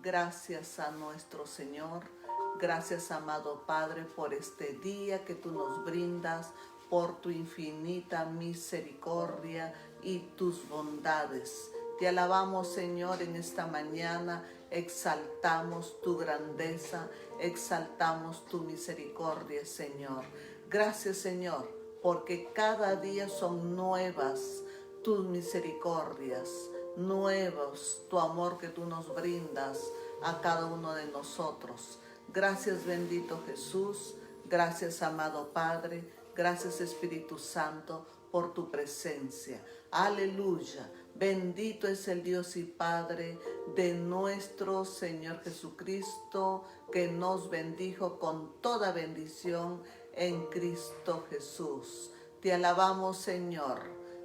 Gracias a nuestro Señor. Gracias, amado Padre, por este día que tú nos brindas, por tu infinita misericordia y tus bondades. Te alabamos, Señor, en esta mañana. Exaltamos tu grandeza, exaltamos tu misericordia, Señor. Gracias, Señor, porque cada día son nuevas tus misericordias, nuevos tu amor que tú nos brindas a cada uno de nosotros. Gracias, bendito Jesús. Gracias, amado Padre. Gracias, Espíritu Santo, por tu presencia. Aleluya. Bendito es el Dios y Padre de nuestro Señor Jesucristo, que nos bendijo con toda bendición en Cristo Jesús. Te alabamos, Señor.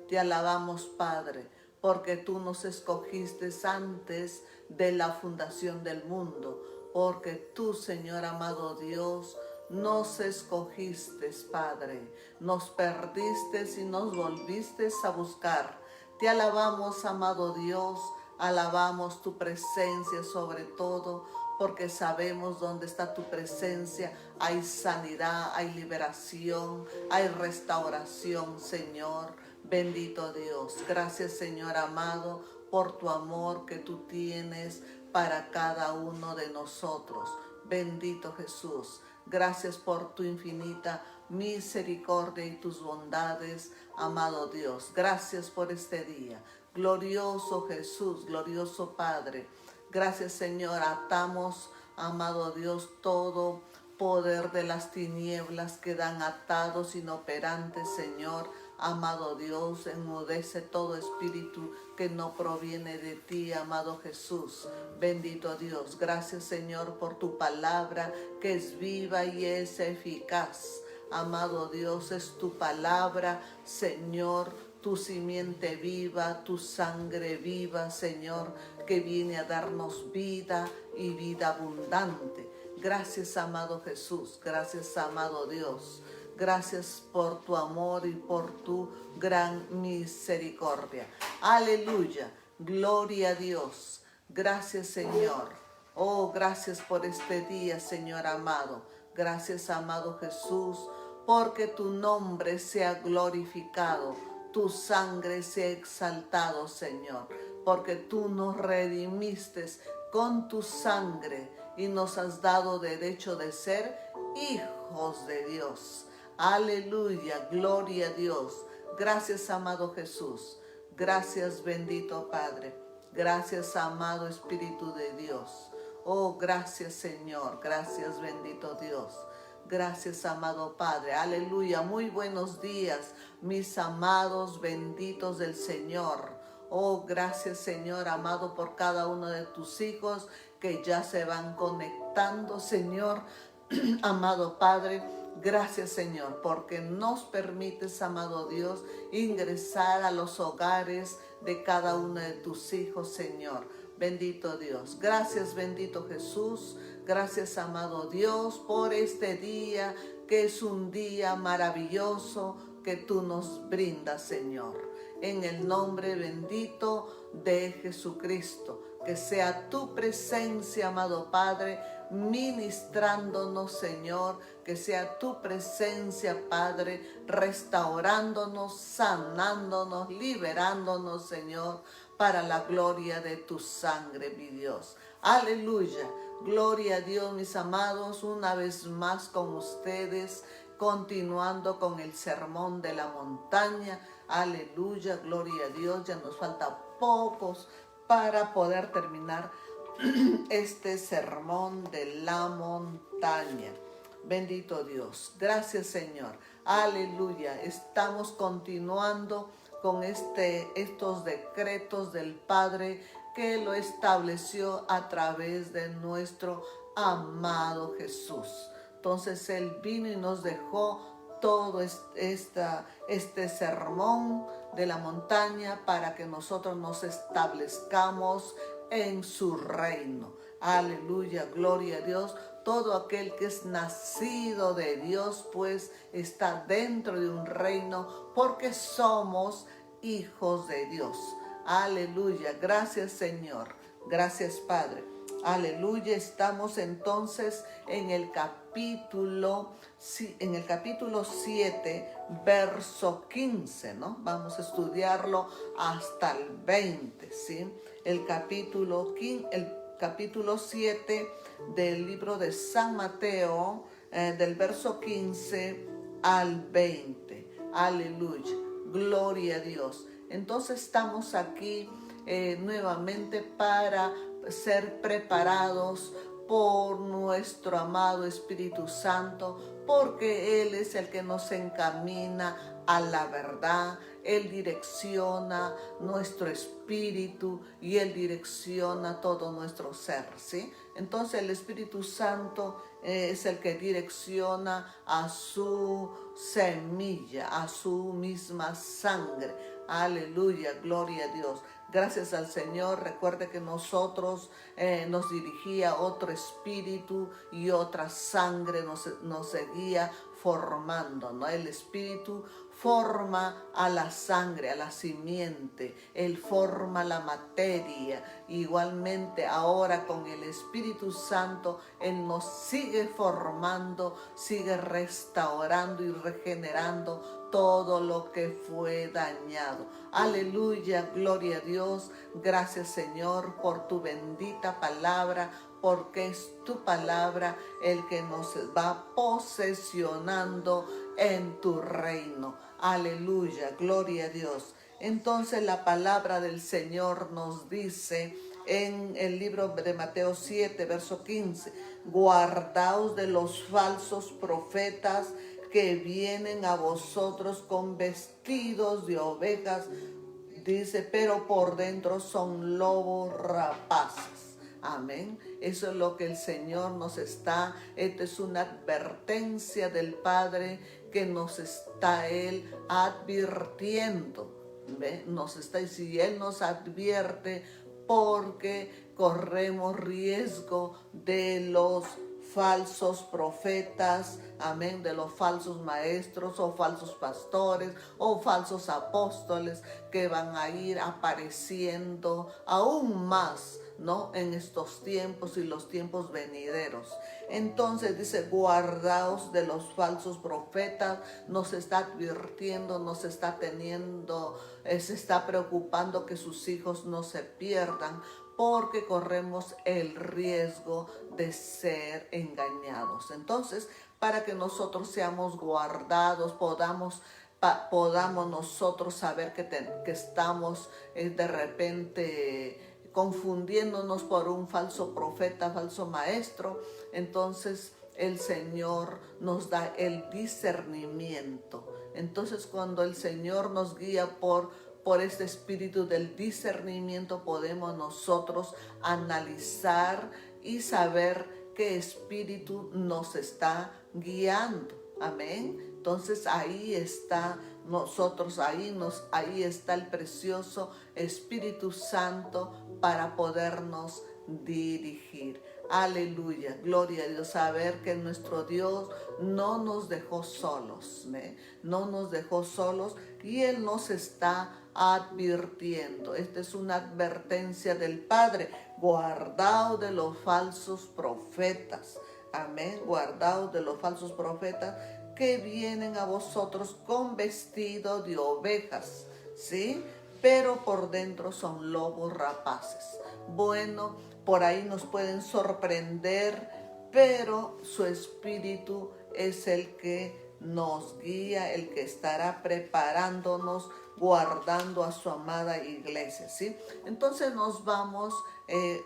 Te alabamos, Padre, porque tú nos escogiste antes de la fundación del mundo, porque tú, Señor amado Dios, nos escogiste, Padre, nos perdiste y nos volviste a buscar. Te alabamos, amado Dios, alabamos tu presencia sobre todo, porque sabemos dónde está tu presencia. Hay sanidad, hay liberación, hay restauración, Señor. Bendito Dios. Gracias, Señor amado, por tu amor que tú tienes para cada uno de nosotros. Bendito Jesús. Gracias por tu infinita misericordia y tus bondades, amado Dios. Gracias por este día. Glorioso Jesús, glorioso Padre. Gracias, Señor. Atamos, amado Dios, todo poder de las tinieblas quedan atados, inoperantes, Señor. Amado Dios, enmudece todo espíritu que no proviene de ti, amado Jesús. Bendito Dios. Gracias, Señor, por tu palabra que es viva y es eficaz. Amado Dios, es tu palabra, Señor, tu simiente viva, tu sangre viva, Señor, que viene a darnos vida y vida abundante. Gracias, amado Jesús. Gracias, amado Dios. Gracias por tu amor y por tu gran misericordia. Aleluya. Gloria a Dios. Gracias, Señor. Oh, gracias por este día, Señor amado. Gracias, amado Jesús, porque tu nombre sea glorificado, tu sangre sea exaltado, Señor, porque tú nos redimiste con tu sangre y nos has dado derecho de ser hijos de Dios. Aleluya, gloria a Dios. Gracias, amado Jesús. Gracias, bendito Padre. Gracias, amado Espíritu de Dios. Oh, gracias, Señor. Gracias, bendito Dios. Gracias, amado Padre. Aleluya. Muy buenos días, mis amados benditos del Señor. Oh, gracias, Señor amado, por cada uno de tus hijos que ya se van conectando, Señor. Amado Padre, gracias, Señor, porque nos permites, amado Dios, ingresar a los hogares de cada uno de tus hijos, Señor. Bendito Dios. Gracias, bendito Jesús. Gracias, amado Dios, por este día, que es un día maravilloso que tú nos brindas, Señor. En el nombre bendito de Jesucristo, que sea tu presencia, amado Padre, ministrándonos, Señor, que sea tu presencia, Padre, restaurándonos, sanándonos, liberándonos, Señor, para la gloria de tu sangre, mi Dios. Aleluya. Gloria a Dios, mis amados, una vez más con ustedes, continuando con el sermón de la montaña. Aleluya, gloria a Dios. Ya nos falta pocos para poder terminar este sermón de la montaña. Bendito Dios. Gracias, Señor. Aleluya. Estamos continuando con estos decretos del Padre que lo estableció a través de nuestro amado Jesús. Entonces Él vino y nos dejó todo este sermón de la montaña para que nosotros nos establezcamos en su reino. Aleluya, gloria a Dios. Todo aquel que es nacido de Dios, pues está dentro de un reino, porque somos hijos de Dios. Aleluya, gracias, Señor. Gracias, Padre. Aleluya. Estamos entonces en el capítulo 7, verso 15, ¿no? Vamos a estudiarlo hasta el 20, ¿sí? El capítulo 7 del libro de San Mateo, del verso 15 al 20. Aleluya. Gloria a Dios. Entonces estamos aquí nuevamente para ser preparados por nuestro amado Espíritu Santo, porque Él es el que nos encamina a la verdad. Él direcciona nuestro espíritu y Él direcciona todo nuestro ser, ¿sí? Entonces el Espíritu Santo es el que direcciona a su semilla, a su misma sangre. Aleluya, gloria a Dios. Gracias al Señor. Recuerde que nosotros nos dirigía otro espíritu y otra sangre nos seguía formando, ¿no? El espíritu forma a la sangre, a la simiente. Él forma la materia. Igualmente ahora con el Espíritu Santo, Él nos sigue formando, sigue restaurando y regenerando todo lo que fue dañado. Aleluya, gloria a Dios. Gracias, Señor, por tu bendita palabra, porque es tu palabra el que nos va posesionando en tu reino. Aleluya, gloria a Dios. Entonces la palabra del Señor nos dice en el libro de Mateo 7, verso 15, guardaos de los falsos profetas que vienen a vosotros con vestidos de ovejas, dice, pero por dentro son lobos rapaces. Amén. Eso es lo que el Señor nos está, esta es una advertencia del Padre que nos está Él advirtiendo. ¿Ve? Si Él nos advierte, porque corremos riesgo de los falsos profetas, amén, de los falsos maestros o falsos pastores o falsos apóstoles que van a ir apareciendo aún más, ¿no? En estos tiempos y los tiempos venideros. Entonces dice, guardaos de los falsos profetas. Nos está advirtiendo, nos está teniendo, se está preocupando que sus hijos no se pierdan, porque corremos el riesgo de ser engañados. Entonces, para que nosotros seamos guardados, podamos nosotros saber que estamos de repente confundiéndonos por un falso profeta, falso maestro, entonces el Señor nos da el discernimiento. Entonces, cuando el Señor nos guía por este espíritu del discernimiento, podemos nosotros analizar y saber qué espíritu nos está guiando. Amén. Entonces ahí está ahí está el precioso Espíritu Santo para podernos dirigir. Aleluya, gloria a Dios. Saber que nuestro Dios no nos dejó solos, no nos dejó solos, y Él nos está advirtiendo. Esta es una advertencia del Padre. Guardaos de los falsos profetas. Amén. Guardaos de los falsos profetas que vienen a vosotros con vestido de ovejas, ¿sí? Pero por dentro son lobos rapaces. Bueno, por ahí nos pueden sorprender, pero su espíritu es el que nos guía, el que estará preparándonos, guardando a su amada iglesia, ¿sí? Entonces nos vamos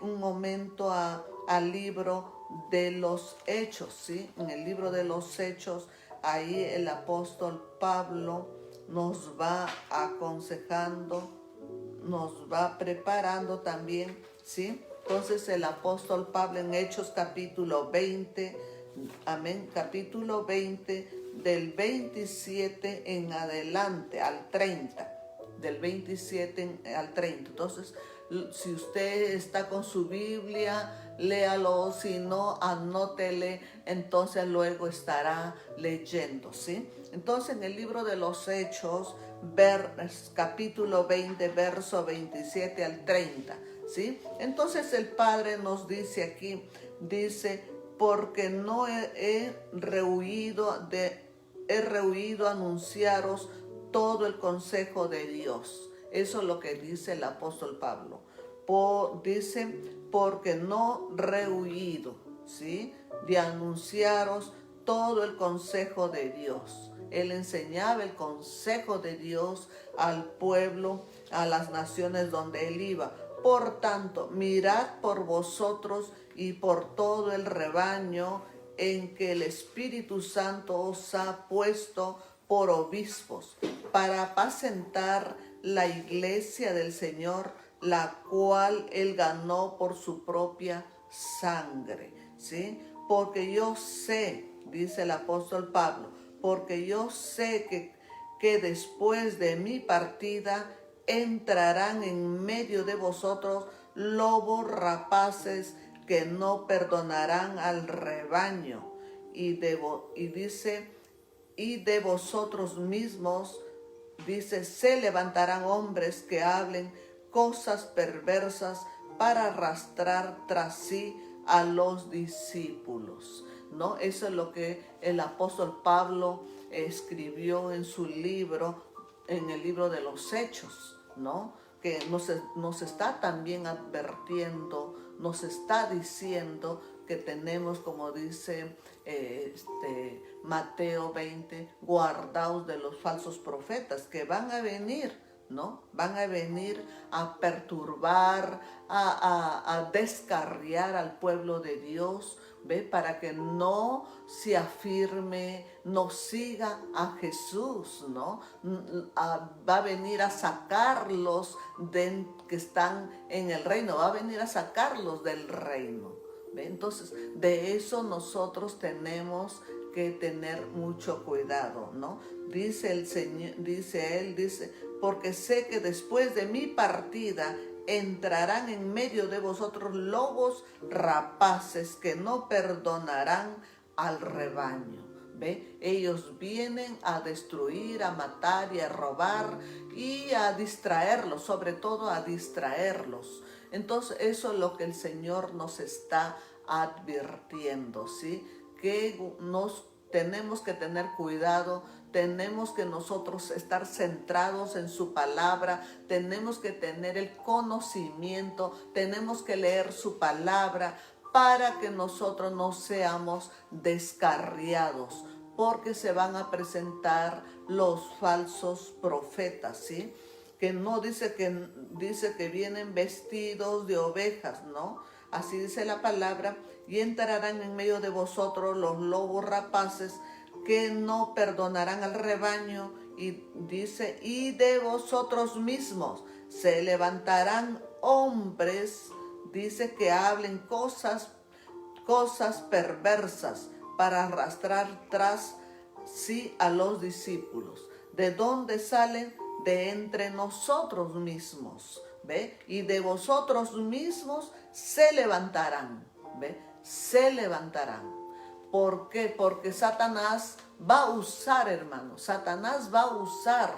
un momento al libro de los Hechos, ¿sí? En el libro de los Hechos, ahí el apóstol Pablo nos va aconsejando, nos va preparando también, ¿sí? Entonces el apóstol Pablo en Hechos capítulo 20, amén, capítulo 20, del 27 en adelante al 30, del 27 al 30. Entonces, si usted está con su Biblia, léalo, si no, anótele, entonces luego estará leyendo, ¿sí? Entonces, en el libro de los Hechos, capítulo 20, verso 27 al 30, ¿sí? Entonces el Padre nos dice aquí, dice, porque no he rehuido anunciaros todo el consejo de Dios. Eso es lo que dice el apóstol Pablo. Dice, porque no rehuido, ¿sí?, de anunciaros todo el consejo de Dios. Él enseñaba el consejo de Dios al pueblo, a las naciones donde él iba. Por tanto, mirad por vosotros y por todo el rebaño en que el Espíritu Santo os ha puesto por obispos, para apacentar la iglesia del Señor, la cual él ganó por su propia sangre, ¿sí? Porque yo sé, dice el apóstol Pablo, porque yo sé que después de mi partida entrarán en medio de vosotros lobos rapaces que no perdonarán al rebaño. Y dice, y de vosotros mismos, dice, se levantarán hombres que hablen cosas perversas para arrastrar tras sí a los discípulos, ¿no? Eso es lo que el apóstol Pablo escribió en su libro, en el libro de los Hechos, ¿no? Que nos está también advirtiendo, nos está diciendo que tenemos, como dice Mateo 20, guardaos de los falsos profetas que van a venir, ¿no? Van a venir a perturbar, a descarriar al pueblo de Dios, ¿ve? Para que no se afirme, no siga a Jesús, ¿no? Va a venir a sacarlos que están en el reino, va a venir a sacarlos del reino, ¿ve? Entonces, de eso nosotros tenemos que tener mucho cuidado, ¿no? Dice el Señor, dice, porque sé que después de mi partida entrarán en medio de vosotros lobos rapaces que no perdonarán al rebaño. ¿Ve? Ellos vienen a destruir, a matar y a robar y a distraerlos, sobre todo a distraerlos. Entonces eso es lo que el Señor nos está advirtiendo, ¿sí? Que nos tenemos que tener cuidado, tenemos que nosotros estar centrados en su palabra, tenemos que tener el conocimiento, tenemos que leer su palabra para que nosotros no seamos descarriados, porque se van a presentar los falsos profetas, ¿sí? Que no dice que vienen vestidos de ovejas, ¿no? Así dice la palabra, y entrarán en medio de vosotros los lobos rapaces que no perdonarán al rebaño, y dice, y de vosotros mismos se levantarán hombres, dice, que hablen cosas perversas para arrastrar tras sí a los discípulos. ¿De dónde salen? De entre nosotros mismos, ¿ve? Y de vosotros mismos se levantarán, ¿ve? Se levantarán. ¿Por qué? Porque Satanás va a usar, hermanos, Satanás va a usar,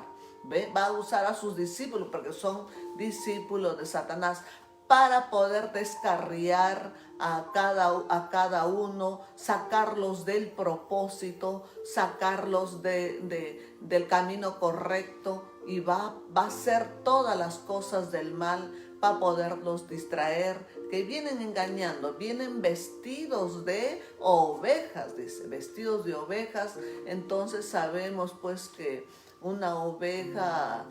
¿ve? Va a usar a sus discípulos, porque son discípulos de Satanás, para poder descarriar a cada uno, sacarlos del propósito, sacarlos del camino correcto, y va a hacer todas las cosas del mal para poderlos distraer, que vienen engañando, vienen vestidos de ovejas, dice, vestidos de ovejas. Entonces sabemos pues que una oveja,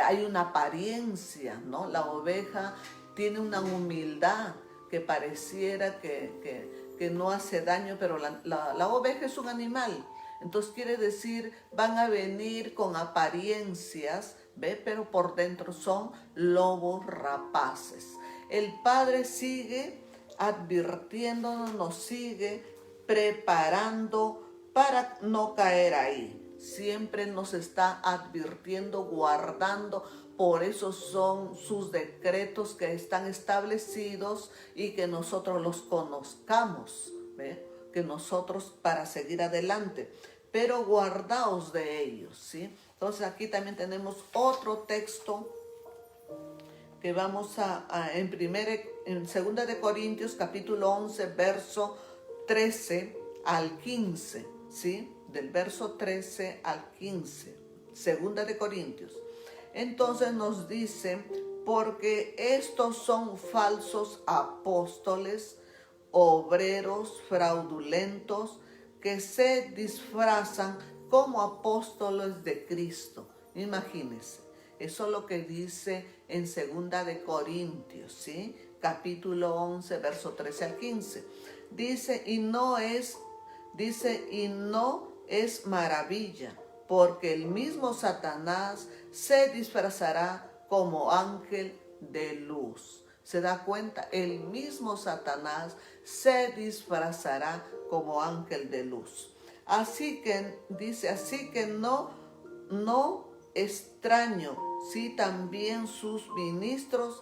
hay una apariencia, ¿no? La oveja tiene una humildad que pareciera que no hace daño, pero la oveja es un animal. Entonces quiere decir, van a venir con apariencias, ¿ve? Pero por dentro son lobos rapaces. El Padre sigue advirtiéndonos, nos sigue preparando para no caer ahí. Siempre nos está advirtiendo, guardando. Por eso son sus decretos que están establecidos y que nosotros los conozcamos, ¿ve? Que nosotros para seguir adelante. Pero guardaos de ellos, ¿sí? Entonces aquí también tenemos otro texto que vamos en 2 de Corintios capítulo 11, verso 13 al 15, ¿sí? Del verso 13 al 15, 2 de Corintios. Entonces nos dice, porque estos son falsos apóstoles, obreros fraudulentos, que se disfrazan como apóstoles de Cristo. Imagínense, eso es lo que dice en 2 de Corintios, ¿sí? Capítulo 11, verso 13 al 15. Dice, y no es maravilla, porque el mismo Satanás se disfrazará como ángel de luz. ¿Se da cuenta? El mismo Satanás se disfrazará como ángel de luz. Así que no extraño si también sus ministros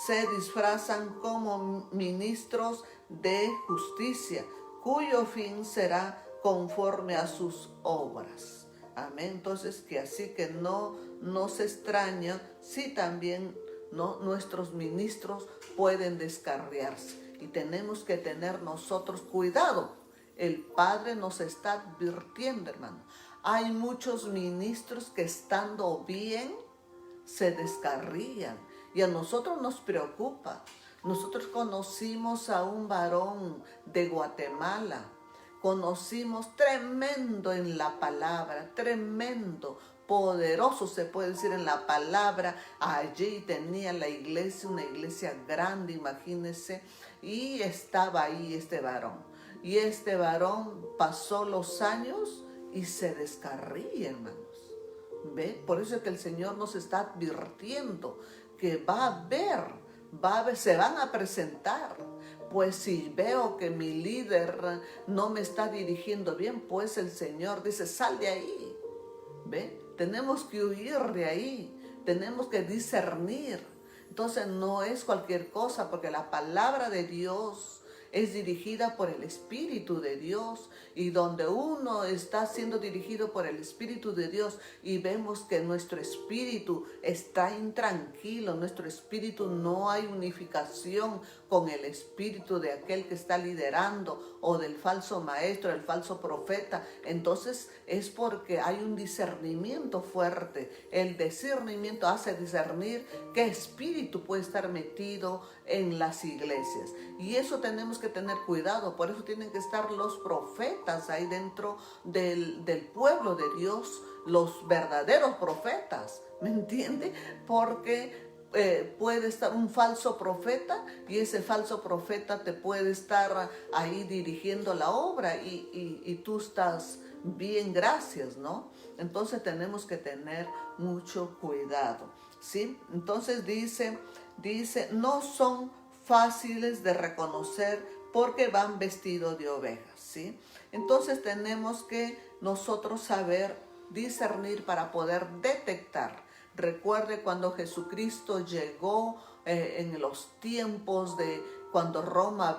se disfrazan como ministros de justicia, cuyo fin será conforme a sus obras. Amén. Entonces, así que no se extraña si también nuestros ministros pueden descarriarse. Y tenemos que tener nosotros cuidado. El Padre nos está advirtiendo, hermano. Hay muchos ministros que estando bien se descarrían. Y a nosotros nos preocupa. Nosotros conocimos a un varón de Guatemala. Conocimos tremendo en la palabra, tremendo, poderoso se puede decir en la palabra. Allí tenía la iglesia, una iglesia grande, imagínense, y estaba ahí este varón. Y este varón pasó los años y se descarría, hermanos. ¿Ve? Por eso es que el Señor nos está advirtiendo que va a haber, se van a presentar. Pues si veo que mi líder no me está dirigiendo bien, pues el Señor dice, sal de ahí. ¿Ve? Tenemos que huir de ahí, tenemos que discernir. Entonces no es cualquier cosa, porque la palabra de Dios es dirigida por el Espíritu de Dios, y donde uno está siendo dirigido por el Espíritu de Dios y vemos que nuestro espíritu está intranquilo, nuestro espíritu no hay unificación con el espíritu de aquel que está liderando o del falso maestro, del falso profeta, entonces es porque hay un discernimiento fuerte. El discernimiento hace discernir qué espíritu puede estar metido en las iglesias, y eso tenemos que tener cuidado. Por eso tienen que estar los profetas ahí dentro del pueblo de Dios, los verdaderos profetas, ¿me entiende? Porque puede estar un falso profeta, y ese falso profeta te puede estar ahí dirigiendo la obra y tú estás bien, gracias, ¿no? Entonces tenemos que tener mucho cuidado, ¿sí? Entonces dice, no son fáciles de reconocer porque van vestidos de ovejas, ¿sí? Entonces tenemos que nosotros saber discernir para poder detectar. Recuerde cuando Jesucristo llegó en los tiempos de cuando Roma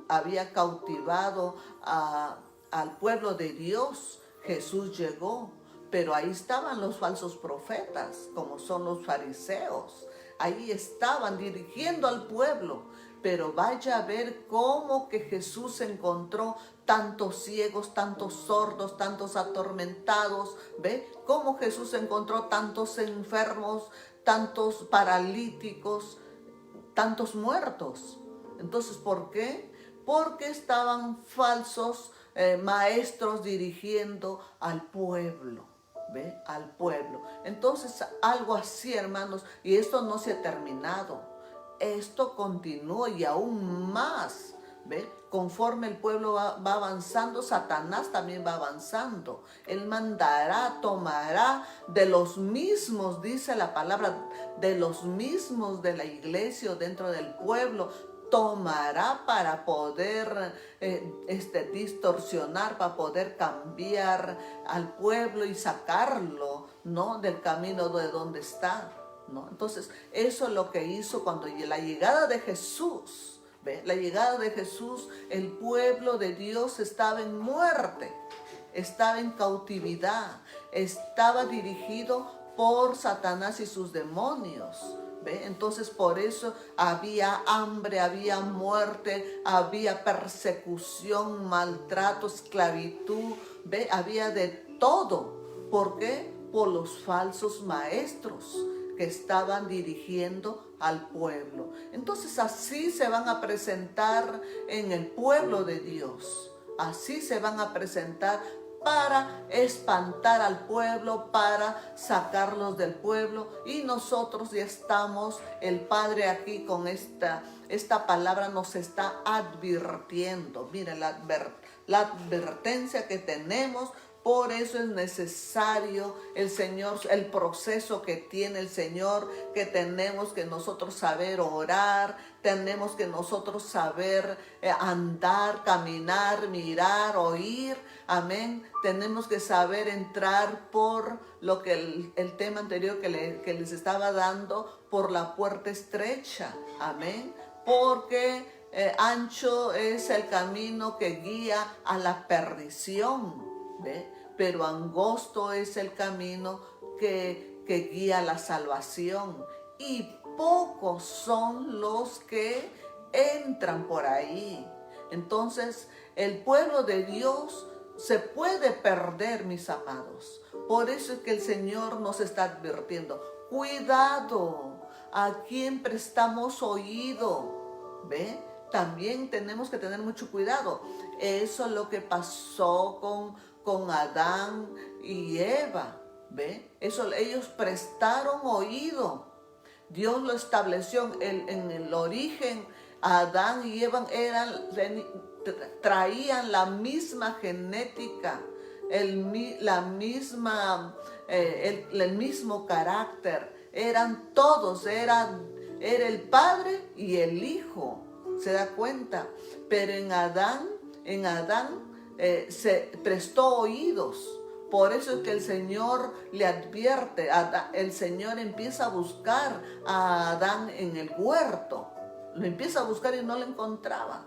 había cautivado al pueblo de Dios. Jesús llegó, pero ahí estaban los falsos profetas, como son los fariseos. Ahí estaban dirigiendo al pueblo, pero vaya a ver cómo que Jesús encontró tantos ciegos, tantos sordos, tantos atormentados. ¿Ve? Cómo Jesús encontró tantos enfermos, tantos paralíticos, tantos muertos. Entonces, ¿por qué? Porque estaban falsos maestros dirigiendo al pueblo. ¿Ve? Al pueblo. Entonces, algo así, hermanos, y esto no se ha terminado. Esto continúa y aún más. ¿Ve? Conforme el pueblo va avanzando, Satanás también va avanzando. Él mandará, tomará de los mismos, dice la palabra, de los mismos de la iglesia o dentro del pueblo, tomará para poder distorsionar, para poder cambiar al pueblo y sacarlo, ¿no?, del camino de donde está, ¿no? Entonces, eso es lo que hizo cuando la llegada de Jesús, ¿ve? La llegada de Jesús, el pueblo de Dios estaba en muerte, estaba en cautividad, estaba dirigido por Satanás y sus demonios. ¿Ve? Entonces por eso había hambre, había muerte, había persecución, maltrato, esclavitud, ¿ve? Había de todo. ¿Por qué? Por los falsos maestros que estaban dirigiendo al pueblo. Entonces así se van a presentar en el pueblo de Dios. Así se van a presentar para espantar al pueblo, para sacarlos del pueblo. Y nosotros ya estamos, el Padre aquí con esta palabra nos está advirtiendo. Miren la advertencia que tenemos. Por eso es necesario el Señor, el proceso que tiene el Señor, que tenemos que nosotros saber orar, tenemos que nosotros saber andar, caminar, mirar, oír, amén. Tenemos que saber entrar por lo que el tema anterior que les estaba dando, por la puerta estrecha, amén. Porque ancho es el camino que guía a la perdición, ¿ve? Pero angosto es el camino que guía a la salvación, y pocos son los que entran por ahí. Entonces el pueblo de Dios se puede perder, mis amados. Por eso es que el Señor nos está advirtiendo: cuidado, a quién prestamos oído, ¿ve? También tenemos que tener mucho cuidado. Eso es lo que pasó con Adán y Eva, ¿ve? Eso, ellos prestaron oído. Dios lo estableció en el origen. Adán y Eva traían la misma genética, el mismo carácter. Eran todos, era el Padre y el Hijo. ¿Se da cuenta? Pero en Adán se prestó oídos. Por eso es que el Señor le advierte. El Señor empieza a buscar a Adán en el huerto. Lo empieza a buscar y no lo encontraba.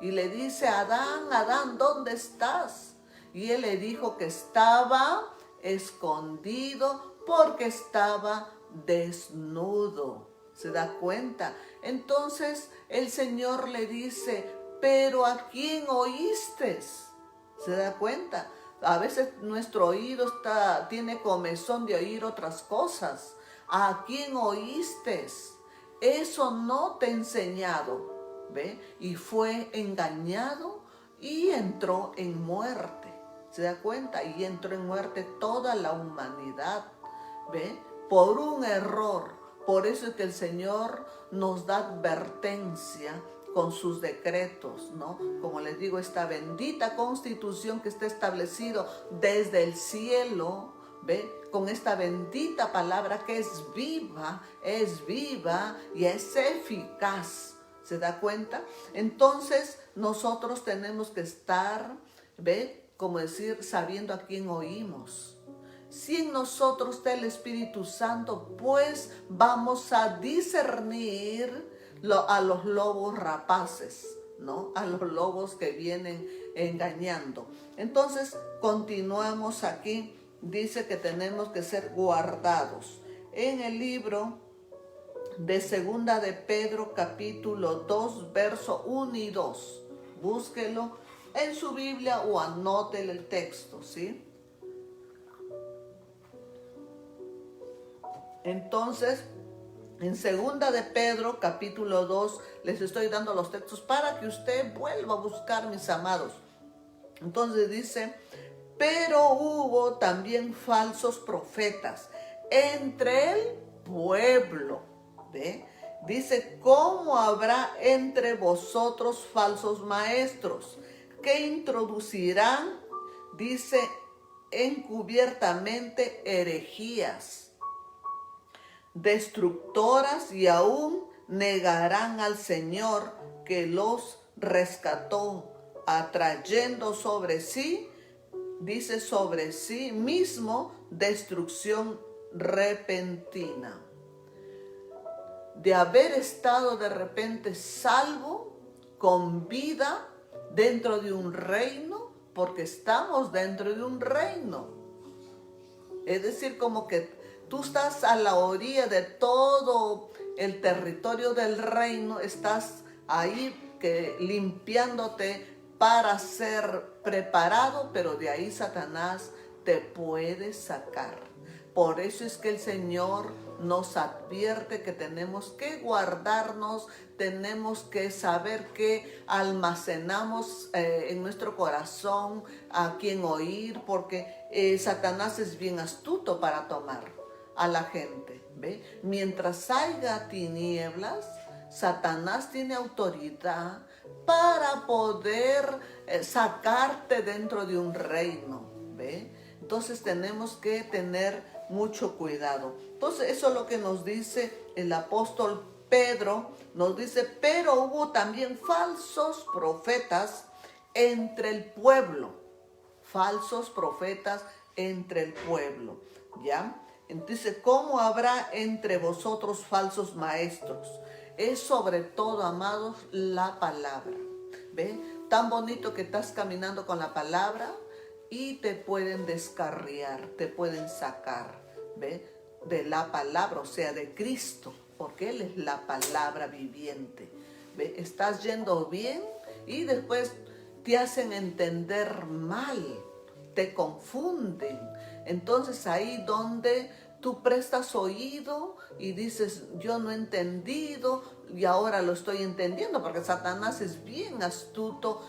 Y le dice: Adán, Adán, ¿dónde estás? Y él le dijo que estaba escondido porque estaba desnudo. ¿Se da cuenta? Entonces el Señor le dice: ¿pero a quién oíste? ¿Se da cuenta? A veces nuestro oído tiene comezón de oír otras cosas. ¿A quién oíste? Eso no te he enseñado, ¿ve? Y fue engañado y entró en muerte. ¿Se da cuenta? Y entró en muerte toda la humanidad, ¿ve? Por un error. Por eso es que el Señor nos da advertencia con sus decretos, ¿no? Como les digo, esta bendita constitución que está establecido desde el cielo, ¿ve? Con esta bendita palabra que es viva y es eficaz. ¿Se da cuenta? Entonces nosotros tenemos que estar, ¿ve? Como decir, sabiendo a quién oímos. Si en nosotros está el Espíritu Santo, pues vamos a discernir a los lobos rapaces, ¿no? A los lobos que vienen engañando. Entonces, continuamos aquí. Dice que tenemos que ser guardados. En el libro de Segunda de Pedro, capítulo 2, verso 1 y 2. Búsquelo en su Biblia o anótele el texto, ¿sí? Entonces, en Segunda de Pedro, capítulo 2, les estoy dando los textos para que usted vuelva a buscar, mis amados. Entonces dice: pero hubo también falsos profetas entre el pueblo, ¿ve? Dice: ¿cómo habrá entre vosotros falsos maestros que introducirán, dice, encubiertamente herejías destructoras, y aún negarán al Señor que los rescató, atrayendo sobre sí, dice, sobre sí mismo destrucción repentina? De haber estado de repente salvo, con vida, dentro de un reino, porque estamos dentro de un reino. Es decir, como que Tú estás a la orilla de todo el territorio del reino, estás ahí limpiándote para ser preparado, pero de ahí Satanás te puede sacar. Por eso es que el Señor nos advierte que tenemos que guardarnos, tenemos que saber que almacenamos en nuestro corazón a quien oír, porque Satanás es bien astuto para tomar a la gente, ¿ve? Mientras haya tinieblas, Satanás tiene autoridad para poder sacarte dentro de un reino, ¿ve? Entonces tenemos que tener mucho cuidado. Entonces eso es lo que nos dice el apóstol Pedro. Nos dice, pero hubo también falsos profetas entre el pueblo. Falsos profetas entre el pueblo, ¿ya? Entonces, ¿cómo habrá entre vosotros falsos maestros? Es sobre todo, amados, la palabra. ¿Ve? Tan bonito que estás caminando con la palabra y te pueden descarriar, te pueden sacar, ¿ve? De la palabra, o sea, de Cristo, porque Él es la palabra viviente. ¿Ve? Estás yendo bien y después te hacen entender mal, te confunden. Entonces ahí donde tú prestas oído y dices, yo no he entendido y ahora lo estoy entendiendo, porque Satanás es bien astuto,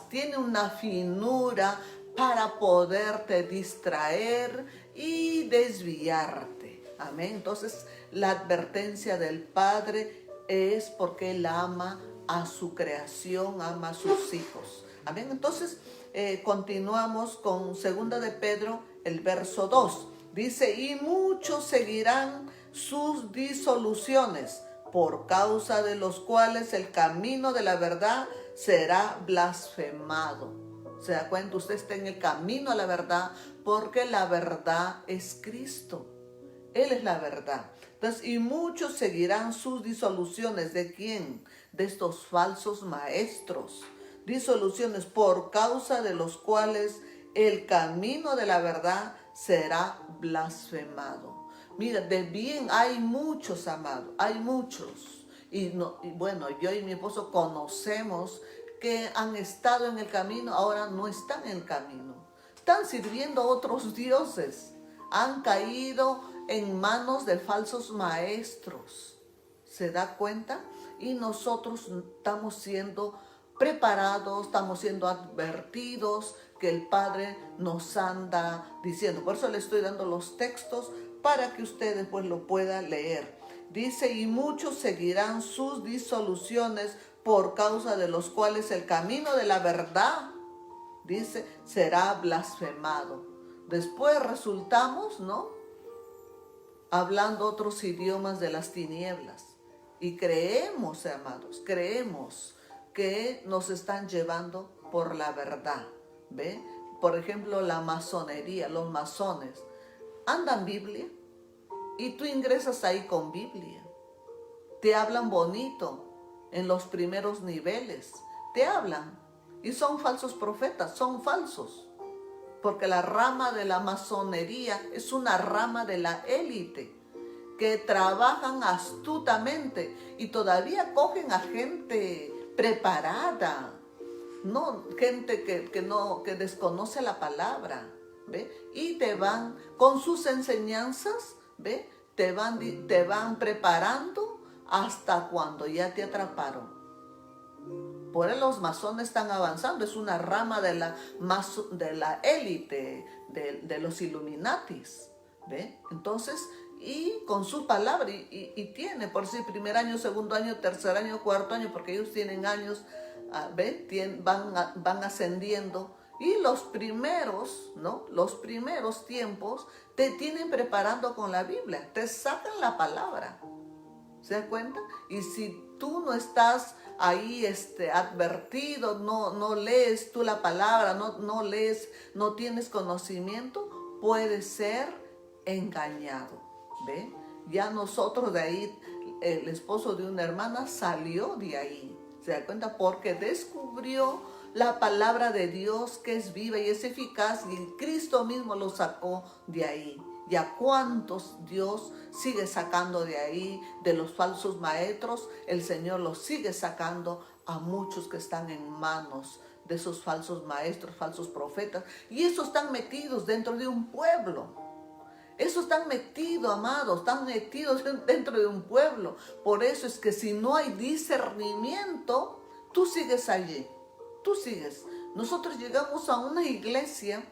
tiene una finura para poderte distraer y desviarte. Amén. Entonces la advertencia del Padre es porque Él ama a su creación, ama a sus hijos. Amén. Entonces continuamos con 2 de Pedro, el verso 2. Dice, y muchos seguirán sus disoluciones, por causa de los cuales el camino de la verdad será blasfemado. ¿Se da cuenta? Usted está en el camino a la verdad, porque la verdad es Cristo. Él es la verdad. Entonces, y muchos seguirán sus disoluciones. ¿De quién? De estos falsos maestros. Disoluciones por causa de los cuales el camino de la verdad será blasfemado. Mira, de bien hay muchos, amados, hay muchos. Y bueno, yo y mi esposo conocemos que han estado en el camino, ahora no están en el camino. Están sirviendo a otros dioses. Han caído en manos de falsos maestros. ¿Se da cuenta? Y nosotros estamos siendo preparados, estamos siendo advertidos que el Padre nos anda diciendo. Por eso le estoy dando los textos para que ustedes pues lo puedan leer. Dice, y muchos seguirán sus disoluciones por causa de los cuales el camino de la verdad, dice, será blasfemado. Después resultamos, ¿no?, hablando otros idiomas de las tinieblas. Y creemos, amados, creemos que nos están llevando por la verdad. ¿Ve? Por ejemplo, la masonería, los masones, andan Biblia y tú ingresas ahí con Biblia. Te hablan bonito en los primeros niveles. Te hablan y son falsos profetas, son falsos. Porque la rama de la masonería es una rama de la élite que trabajan astutamente y todavía cogen a gente preparada, no gente que desconoce la palabra, ¿ve? Y te van con sus enseñanzas, ¿ve? Te van preparando hasta cuando ya te atraparon. Por eso los masones están avanzando, es una rama de la élite, de los Illuminatis, ¿ve? Entonces, y con su palabra, y tiene, por si primer año, segundo año, tercer año, cuarto año, porque ellos tienen años, ¿ve? Van ascendiendo, y los primeros, ¿no?, los primeros tiempos te tienen preparando con la Biblia, te sacan la palabra. ¿Se da cuenta? Y si tú no estás ahí advertido, no lees tú la palabra, no lees, no tienes conocimiento, puedes ser engañado. ¿Ve? Ya nosotros de ahí, el esposo de una hermana salió de ahí. ¿Se da cuenta? Porque descubrió la palabra de Dios que es viva y es eficaz, y Cristo mismo lo sacó de ahí. ¿Y a cuántos Dios sigue sacando de ahí, de los falsos maestros? El Señor los sigue sacando a muchos que están en manos de esos falsos maestros, falsos profetas. Y esos están metidos dentro de un pueblo. Esos están metidos, amados, están metidos dentro de un pueblo. Por eso es que si no hay discernimiento, tú sigues allí. Tú sigues. Nosotros llegamos a una iglesia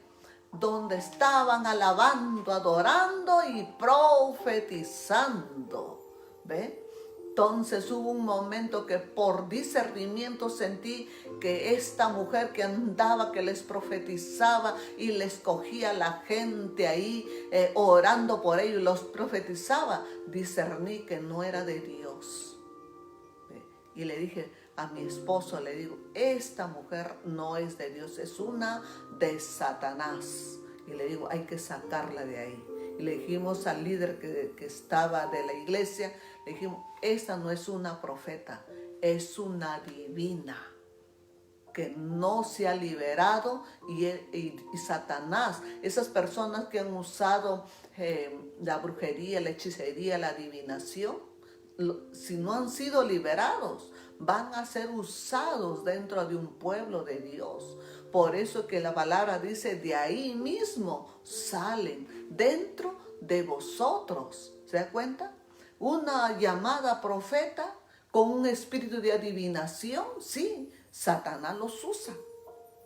donde estaban alabando, adorando y profetizando. ¿Ve? Entonces hubo un momento que por discernimiento sentí que esta mujer que andaba, que les profetizaba y les cogía a la gente ahí orando por ellos, los profetizaba, discerní que no era de Dios. ¿Ve? Y le dije a mi esposo, le digo, esta mujer no es de Dios, es una de Satanás. Y le digo, hay que sacarla de ahí. Y le dijimos al líder que estaba de la iglesia, le dijimos, esta no es una profeta, es una divina que no se ha liberado. Y Satanás, esas personas que han usado la brujería, la hechicería, la adivinación, si no han sido liberados, van a ser usados dentro de un pueblo de Dios. Por eso que la palabra dice, de ahí mismo salen, dentro de vosotros. ¿Se da cuenta? Una llamada profeta con un espíritu de adivinación, sí, Satanás los usa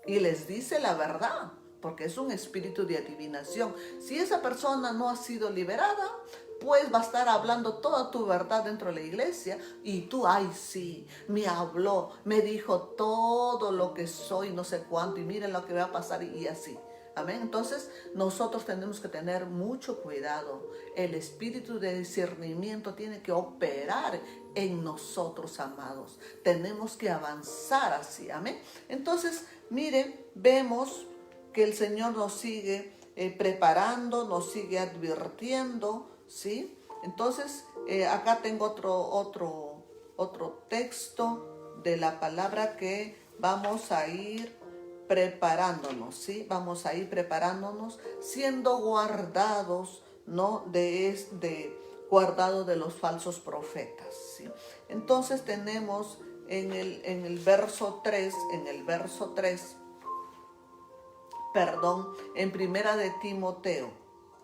y les dice la verdad, porque es un espíritu de adivinación. Si esa persona no ha sido liberada, pues va a estar hablando toda tu verdad dentro de la iglesia y tú, ay sí, me habló, me dijo todo lo que soy, no sé cuánto, y miren lo que va a pasar y así. Amén. Entonces nosotros tenemos que tener mucho cuidado. El espíritu de discernimiento tiene que operar en nosotros, amados. Tenemos que avanzar así. Amén. Entonces, miren, vemos que el Señor nos sigue preparando, nos sigue advirtiendo, ¿sí? Entonces, acá tengo otro texto de la palabra que vamos a ir preparándonos, ¿sí? Vamos a ir preparándonos, siendo guardados, ¿no? Guardados de los falsos profetas, ¿sí? Entonces tenemos en el verso 3, en Primera de Timoteo,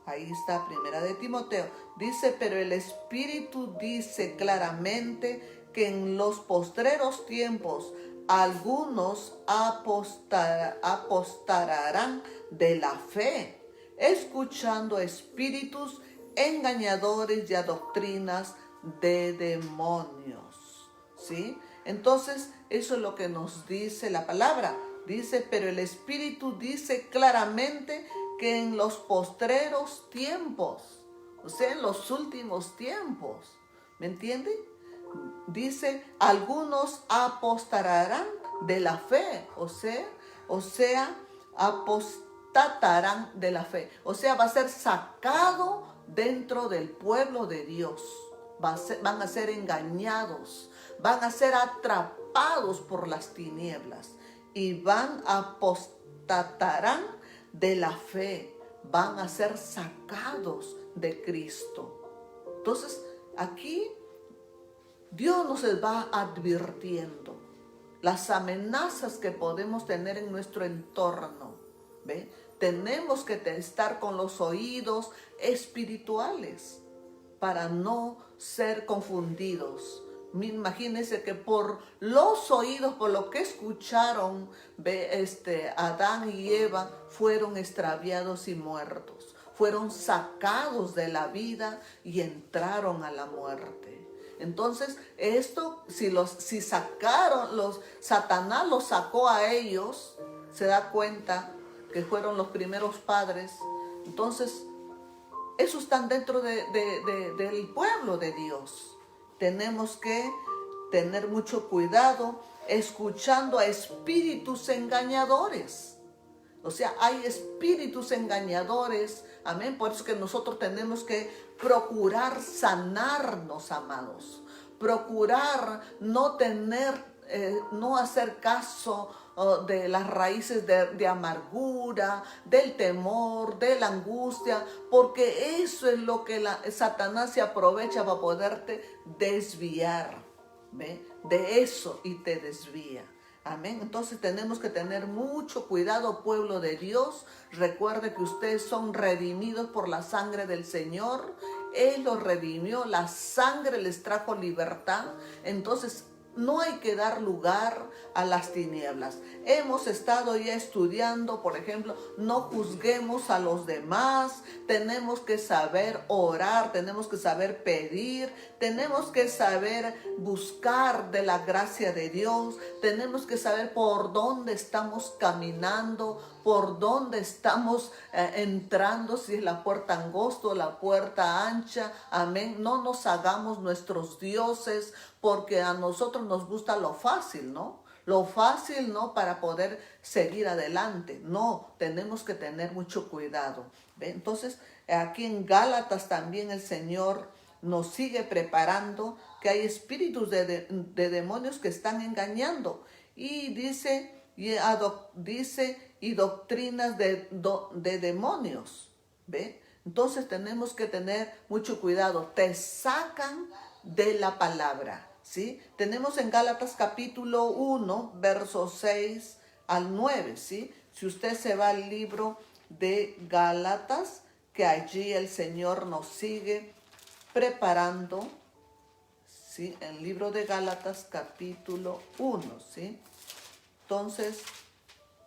ahí está Primera de Timoteo, dice, pero el Espíritu dice claramente que en los postreros tiempos algunos apostarán de la fe, escuchando espíritus engañadores y a doctrinas de demonios, ¿sí? Entonces, eso es lo que nos dice la palabra. Dice, pero el Espíritu dice claramente que en los postreros tiempos, o sea, en los últimos tiempos, ¿me entienden? Dice, algunos apostarán de la fe, o sea, apostatarán de la fe. O sea, va a ser sacado dentro del pueblo de Dios. Van a ser engañados, van a ser atrapados por las tinieblas y apostatarán de la fe, van a ser sacados de Cristo. Entonces, aquí Dios nos va advirtiendo las amenazas que podemos tener en nuestro entorno. ¿Ve? Tenemos que estar con los oídos espirituales para no ser confundidos. Imagínense que por los oídos, por lo que escucharon, Adán y Eva fueron extraviados y muertos. Fueron sacados de la vida y entraron a la muerte. Entonces, esto, si Satanás los sacó a ellos, se da cuenta que fueron los primeros padres. Entonces, esos están dentro del pueblo de Dios. Tenemos que tener mucho cuidado escuchando a espíritus engañadores. O sea, hay espíritus engañadores. Amén. Por eso que nosotros tenemos que procurar sanarnos, amados. Procurar no tener no hacer caso de las raíces de amargura, del temor, de la angustia, porque eso es lo que Satanás se aprovecha para poderte desviar, ¿ve? De eso, y te desvía. Amén. Entonces tenemos que tener mucho cuidado, pueblo de Dios. Recuerde que ustedes son redimidos por la sangre del Señor. Él los redimió, la sangre les trajo libertad. Entonces no hay que dar lugar a las tinieblas. Hemos estado ya estudiando, por ejemplo, no juzguemos a los demás. Tenemos que saber orar, tenemos que saber pedir, tenemos que saber buscar de la gracia de Dios, tenemos que saber por dónde estamos caminando, por dónde estamos entrando, si es la puerta angosta o la puerta ancha. Amén. No nos hagamos nuestros dioses, porque a nosotros nos gusta lo fácil, ¿no? Lo fácil, ¿no? Para poder seguir adelante. No, tenemos que tener mucho cuidado. ¿Ve? Entonces, aquí en Gálatas también el Señor nos sigue preparando que hay espíritus de demonios que están engañando. Y dice, y doctrinas de demonios. ¿Ve? Entonces tenemos que tener mucho cuidado. Te sacan de la palabra, ¿sí? Tenemos en Gálatas capítulo 1, versos 6 al 9, ¿sí? Si usted se va al libro de Gálatas, que allí el Señor nos sigue preparando, ¿sí? El libro de Gálatas capítulo 1, ¿sí? Entonces,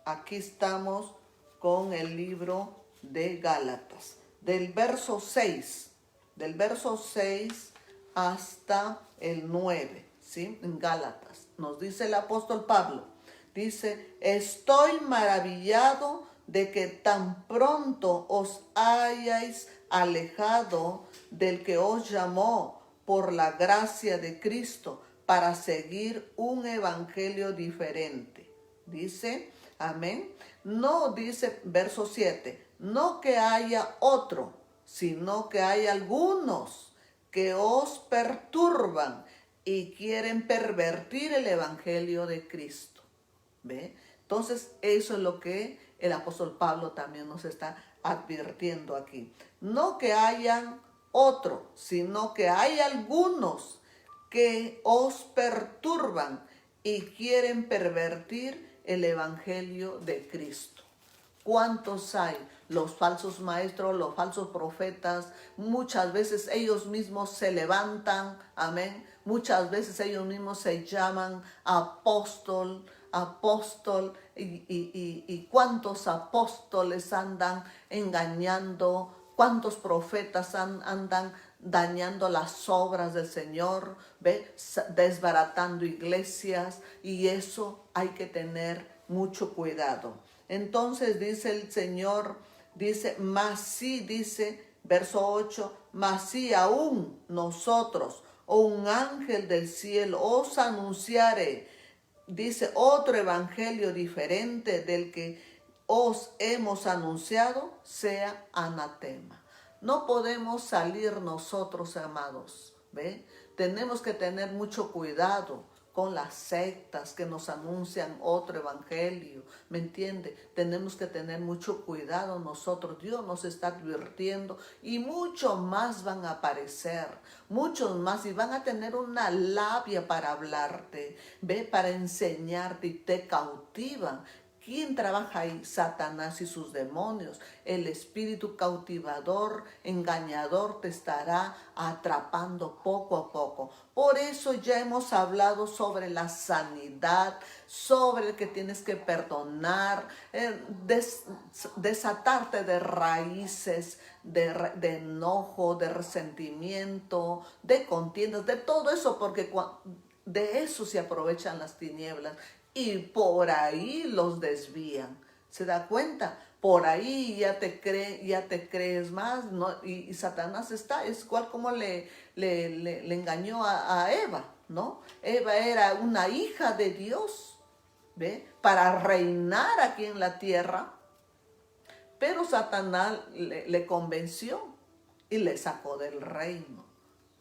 aquí estamos con el libro de Gálatas, del verso 6 hasta el 9, ¿sí? En Gálatas nos dice el apóstol Pablo, dice: estoy maravillado de que tan pronto os hayáis alejado del que os llamó por la gracia de Cristo para seguir un evangelio diferente. Dice, amén. No, dice verso 7, no que haya otro, sino que hay algunos que os perturban y quieren pervertir el evangelio de Cristo. ¿Ve? Entonces, eso es lo que el apóstol Pablo también nos está advirtiendo aquí. No que hayan otro, sino que hay algunos que os perturban y quieren pervertir el evangelio de Cristo. ¿Cuántos hay? Los falsos maestros, los falsos profetas, muchas veces ellos mismos se levantan, amén. Muchas veces ellos mismos se llaman apóstol, y cuántos apóstoles andan engañando, cuántos profetas andan dañando las obras del Señor, ¿ve? Desbaratando iglesias, y eso hay que tener mucho cuidado. Entonces dice el Señor, dice, mas sí, dice, verso 8, mas sí aún nosotros, o un ángel del cielo, os anunciare, dice, otro evangelio diferente del que os hemos anunciado, sea anatema. No podemos salir nosotros, amados, ¿ve? Tenemos que tener mucho cuidado con las sectas que nos anuncian otro evangelio, ¿me entiende? Tenemos que tener mucho cuidado nosotros. Dios nos está advirtiendo, y muchos más van a aparecer, muchos más, y van a tener una labia para hablarte, ¿ve? Para enseñarte, y te cautivan. ¿Quién trabaja ahí? Satanás y sus demonios. El espíritu cautivador, engañador, te estará atrapando poco a poco. Por eso ya hemos hablado sobre la sanidad, sobre que tienes que perdonar, desatarte de raíces, de enojo, de resentimiento, de contiendas, de todo eso, porque de eso se aprovechan las tinieblas. Y por ahí los desvían. ¿Se da cuenta? Por ahí ya te crees más, ¿no? Y Satanás es igual como le engañó a Eva, ¿no? Eva era una hija de Dios, ¿ve? Para reinar aquí en la tierra. Pero Satanás le convenció y le sacó del reino.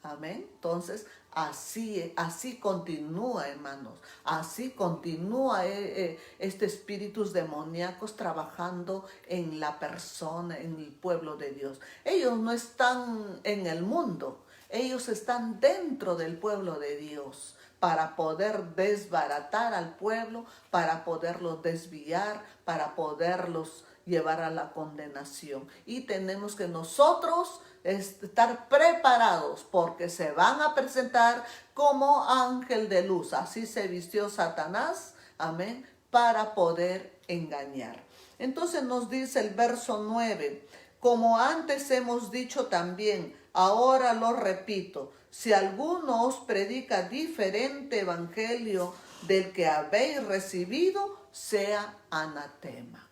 Amén. Entonces, Así continúa, hermanos. Así continúa este espíritus demoníacos trabajando en la persona, en el pueblo de Dios. Ellos no están en el mundo, ellos están dentro del pueblo de Dios para poder desbaratar al pueblo, para poderlos desviar, para poderlos llevar a la condenación. Y tenemos que nosotros estar preparados porque se van a presentar como ángel de luz. Así se vistió Satanás, amén, para poder engañar. Entonces nos dice el verso 9, como antes hemos dicho también, ahora lo repito, si alguno os predica diferente evangelio del que habéis recibido, sea anatema.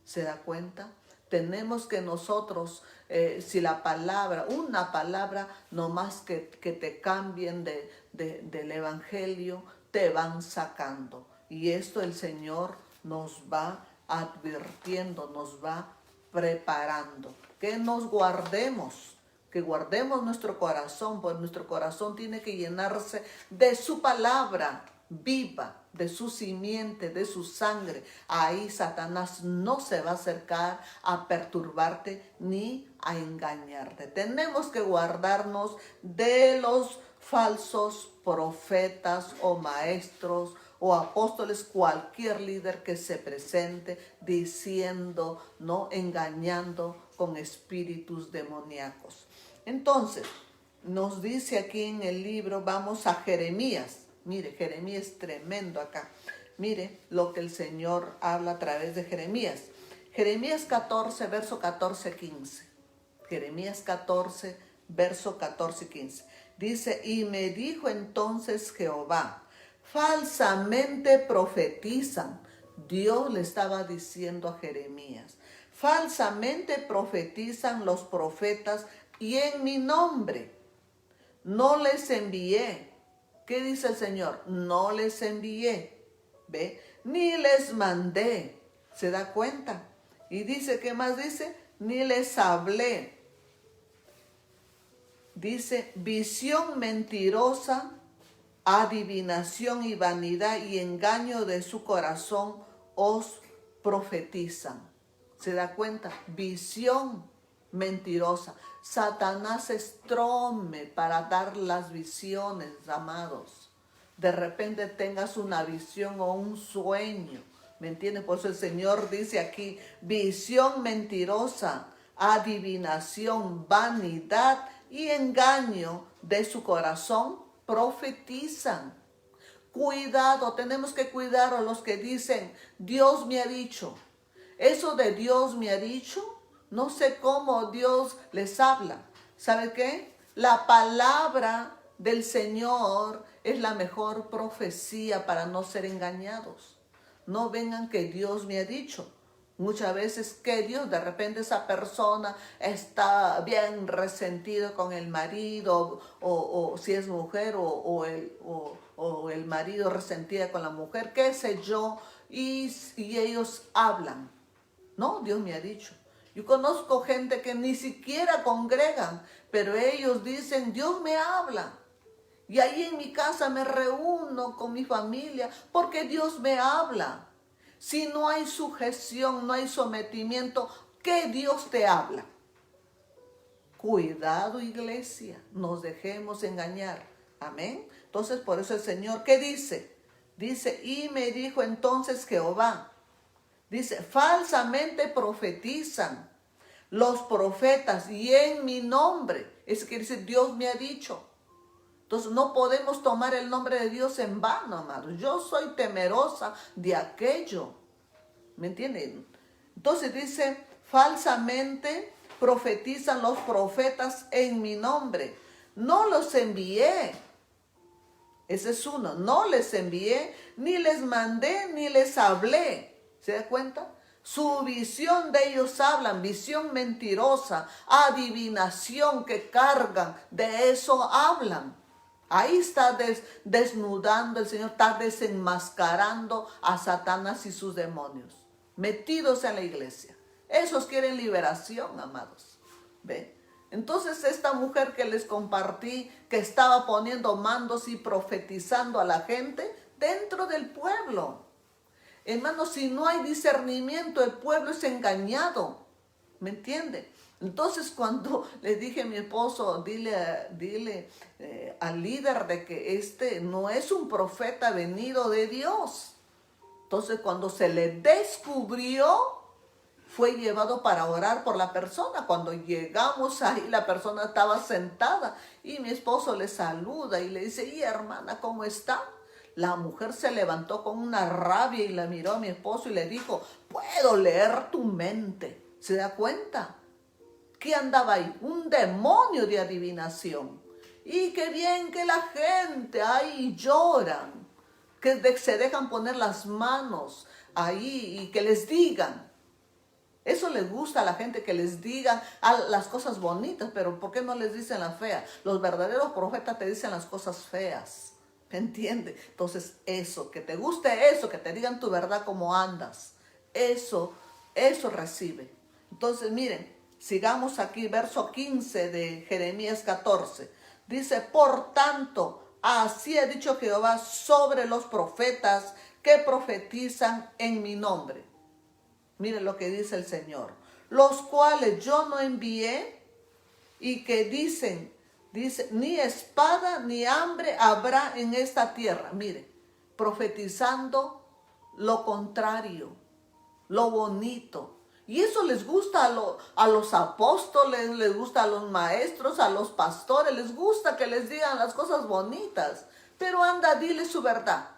¿Se da cuenta? Tenemos que nosotros, si la palabra, una palabra, no más que te cambien del evangelio, te van sacando. Y esto el Señor nos va advirtiendo, nos va preparando. Que nos guardemos, que guardemos nuestro corazón, pues nuestro corazón tiene que llenarse de su palabra viva, de su simiente, de su sangre. Ahí Satanás no se va a acercar a perturbarte ni a engañarte. Tenemos que guardarnos de los falsos profetas o maestros o apóstoles, cualquier líder que se presente diciendo, no, engañando con espíritus demoníacos. Entonces, nos dice aquí en el libro, vamos a Jeremías. Mire, Jeremías es tremendo acá. Mire lo que el Señor habla a través de Jeremías. Jeremías 14, verso 14-15. Jeremías 14, verso 14-15. Dice, y me dijo entonces Jehová, falsamente profetizan. Dios le estaba diciendo a Jeremías, falsamente profetizan los profetas y en mi nombre no les envié. ¿Qué dice el Señor? No les envié, ¿ve? Ni les mandé. ¿Se da cuenta? Y dice, ¿qué más dice? Ni les hablé. Dice, visión mentirosa, adivinación y vanidad y engaño de su corazón os profetizan. ¿Se da cuenta? Visión mentirosa. Satanás es trome para dar las visiones, amados. De repente tengas una visión o un sueño, ¿me entiendes? Por eso el Señor dice aquí, visión mentirosa, adivinación, vanidad y engaño de su corazón profetizan. Cuidado, tenemos que cuidar a los que dicen, Dios me ha dicho. Eso de Dios me ha dicho, no sé cómo Dios les habla. ¿Sabe qué? La palabra del Señor es la mejor profecía para no ser engañados. No vengan que Dios me ha dicho. Muchas veces que Dios, de repente esa persona está bien resentido con el marido, o si es mujer, o el marido resentida con la mujer, qué sé yo, y ellos hablan. No, Dios me ha dicho. Yo conozco gente que ni siquiera congregan, pero ellos dicen, Dios me habla. Y ahí en mi casa me reúno con mi familia porque Dios me habla. Si no hay sujeción, no hay sometimiento, ¿qué Dios te habla? Cuidado, iglesia, nos dejemos engañar. Amén. Entonces, por eso el Señor, ¿qué dice? Dice, y me dijo entonces Jehová. Dice, falsamente profetizan los profetas y en mi nombre. Es que dice, Dios me ha dicho. Entonces no podemos tomar el nombre de Dios en vano, amados. Yo soy temerosa de aquello. ¿Me entienden? Entonces dice, falsamente profetizan los profetas en mi nombre. No los envié. Ese es uno. No les envié, ni les mandé, ni les hablé. ¿Se da cuenta? Su visión de ellos hablan, visión mentirosa, adivinación que cargan, de eso hablan. Ahí está desnudando el Señor, está desenmascarando a Satanás y sus demonios, metidos en la iglesia. Esos quieren liberación, amados. ¿Ve? Entonces esta mujer que les compartí, que estaba poniendo mandos y profetizando a la gente dentro del pueblo. Hermanos, si no hay discernimiento, el pueblo es engañado. ¿Me entiende? Entonces cuando le dije a mi esposo, dile al líder de que este no es un profeta venido de Dios. Entonces cuando se le descubrió, fue llevado para orar por la persona. Cuando llegamos ahí, la persona estaba sentada y mi esposo le saluda y le dice, y hermana, ¿cómo está? La mujer se levantó con una rabia y la miró a mi esposo y le dijo, puedo leer tu mente. ¿Se da cuenta? ¿Qué andaba ahí? Un demonio de adivinación. Y qué bien que la gente ahí lloran, que se dejan poner las manos ahí y que les digan. Eso les gusta a la gente, que les digan las cosas bonitas, pero ¿por qué no les dicen las feas? Los verdaderos profetas te dicen las cosas feas, ¿me entiendes? Entonces eso, que te guste eso, que te digan tu verdad cómo andas, eso recibe. Entonces miren, sigamos aquí, verso 15 de Jeremías 14. Dice, por tanto, así ha dicho Jehová sobre los profetas que profetizan en mi nombre. Miren lo que dice el Señor. Los cuales yo no envié y que dice, ni espada ni hambre habrá en esta tierra. Mire, profetizando lo contrario, lo bonito. Y eso les gusta a los apóstoles, les gusta a los maestros, a los pastores, les gusta que les digan las cosas bonitas. Pero anda, dile su verdad.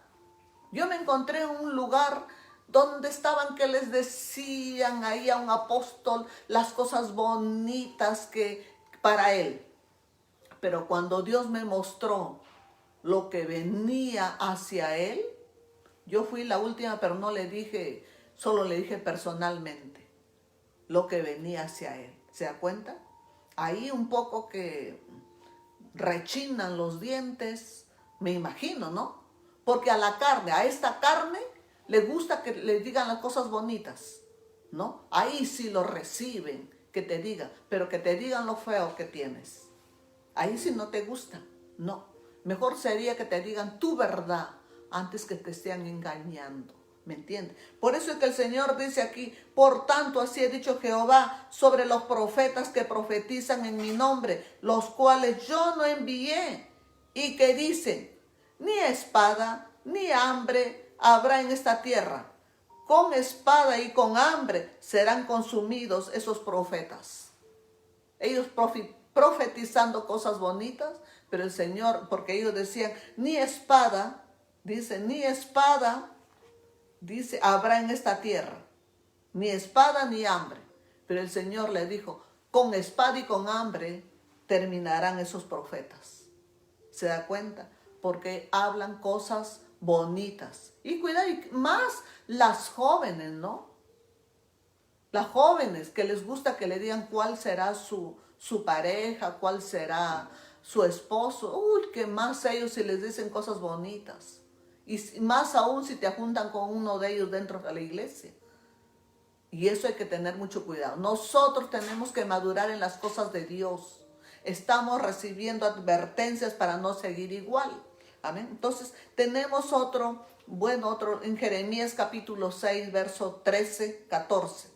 Yo me encontré en un lugar donde estaban que les decían ahí a un apóstol las cosas bonitas que para él. Pero cuando Dios me mostró lo que venía hacia él, yo fui la última, pero no le dije, solo le dije personalmente lo que venía hacia él. ¿Se da cuenta? Ahí un poco que rechinan los dientes, me imagino, ¿no? Porque a la carne, a esta carne, le gusta que le digan las cosas bonitas, ¿no? Ahí sí lo reciben, que te digan, pero que te digan lo feo que tienes. Ahí sí no te gusta, no. Mejor sería que te digan tu verdad antes que te estén engañando, ¿me entiendes? Por eso es que el Señor dice aquí, por tanto así ha dicho Jehová sobre los profetas que profetizan en mi nombre, los cuales yo no envié, y que dicen, ni espada ni hambre habrá en esta tierra. Con espada y con hambre serán consumidos esos profetas. Ellos profetizando cosas bonitas, pero el Señor, porque ellos decían, ni espada, dice, ni espada, dice, habrá en esta tierra. Ni espada ni hambre. Pero el Señor le dijo, con espada y con hambre terminarán esos profetas. ¿Se da cuenta? Porque hablan cosas bonitas. Y cuidado, y más las jóvenes, ¿no? Las jóvenes que les gusta que le digan cuál será su pareja, cuál será su esposo. Uy, que más ellos si les dicen cosas bonitas. Y más aún si te juntan con uno de ellos dentro de la iglesia. Y eso hay que tener mucho cuidado. Nosotros tenemos que madurar en las cosas de Dios. Estamos recibiendo advertencias para no seguir igual. Amén. Entonces tenemos otro en Jeremías capítulo 6, verso 13, 14.